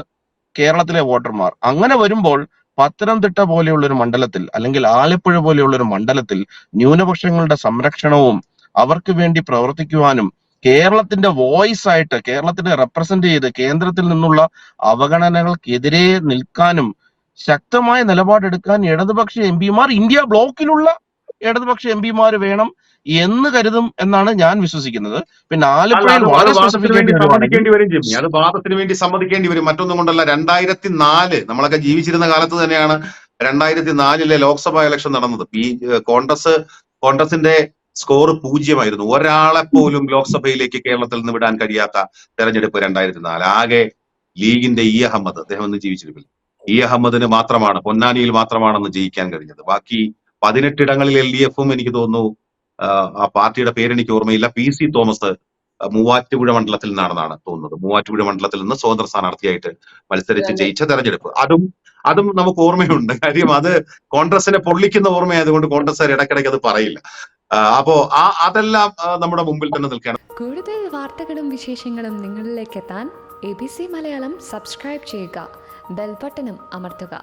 കേരളത്തിലെ വോട്ടർമാർ. അങ്ങനെ വരുമ്പോൾ പത്തനംതിട്ട പോലെയുള്ള ഒരു മണ്ഡലത്തിൽ, അല്ലെങ്കിൽ ആലപ്പുഴ പോലെയുള്ള ഒരു മണ്ഡലത്തിൽ ന്യൂനപക്ഷങ്ങളുടെ സംരക്ഷണവും അവർക്ക് വേണ്ടി പ്രവർത്തിക്കുവാനും കേരളത്തിന്റെ വോയിസ് ആയിട്ട് കേരളത്തിനെ റെപ്രസെന്റ് ചെയ്ത് കേന്ദ്രത്തിൽ നിന്നുള്ള അവഗണനകൾക്കെതിരെ നിൽക്കാനും ശക്തമായ നിലപാടെടുക്കാൻ ഇടതുപക്ഷ MPമാർ, ഇന്ത്യ ബ്ലോക്കിലുള്ള ഇടതുപക്ഷ MPമാർ വേണം എന്ന് കരുതും എന്നാണ് ഞാൻ വിശ്വസിക്കുന്നത്. പിന്നെ ആലപ്പുഴയിൽ വളരെ സമ്മതിക്കേണ്ടി വരും ജിമ്മി, അത് വാദത്തിന് വേണ്ടി സമ്മതിക്കേണ്ടി വരും. മറ്റൊന്നും കൊണ്ടല്ല, 2004 നമ്മളൊക്കെ ജീവിച്ചിരുന്ന കാലത്ത് തന്നെയാണ് 2004 ലോക്സഭാ ഇലക്ഷൻ നടന്നത്. കോൺഗ്രസിന്റെ സ്കോർ 0 ഒരാളെ പോലും ലോക്സഭയിലേക്ക് കേരളത്തിൽ നിന്ന് വിടാൻ കഴിയാത്ത തെരഞ്ഞെടുപ്പ് 2004. ആകെ ലീഗിന്റെ അഹമ്മദ്, അദ്ദേഹം ഒന്നും ജീവിച്ചിരിക്കില്ല, അഹമ്മദിന് മാത്രമാണ്, പൊന്നാനിയിൽ മാത്രമാണെന്ന് ജയിക്കാൻ കഴിഞ്ഞത്. ബാക്കി 18 ഇടങ്ങളിൽ LDFും എനിക്ക് തോന്നുന്നു, ആ പാർട്ടിയുടെ പേരെനിക്ക് ഓർമ്മയില്ല, PC തോമസ് മൂവാറ്റുപുഴ മണ്ഡലത്തിൽ നിന്നാണെന്നാണ് തോന്നുന്നത്. മൂവാറ്റുപുഴ മണ്ഡലത്തിൽ നിന്ന് സ്വതന്ത്ര സ്ഥാനാർത്ഥിയായിട്ട് മത്സരിച്ച് ജയിച്ച തെരഞ്ഞെടുപ്പ്, അതും നമുക്ക് ഓർമ്മയുണ്ട്. കാര്യം അത് കോൺഗ്രസിനെ പൊള്ളിക്കുന്ന ഓർമ്മയായതുകൊണ്ട് കോൺഗ്രസ്സുകാർ ഇടയ്ക്കിടയ്ക്ക് അത് പറയില്ല. അപ്പോ അതെല്ലാം നമ്മുടെ മുമ്പിൽ തന്നെ നിൽക്കണം. കൂടുതൽ വാർത്തകളും വിശേഷങ്ങളും നിങ്ങളിലേക്ക് എത്താൻ ABC മലയാളം സബ്സ്ക്രൈബ് ചെയ്യുക, ബെൽ ബട്ടണും അമർത്തുക.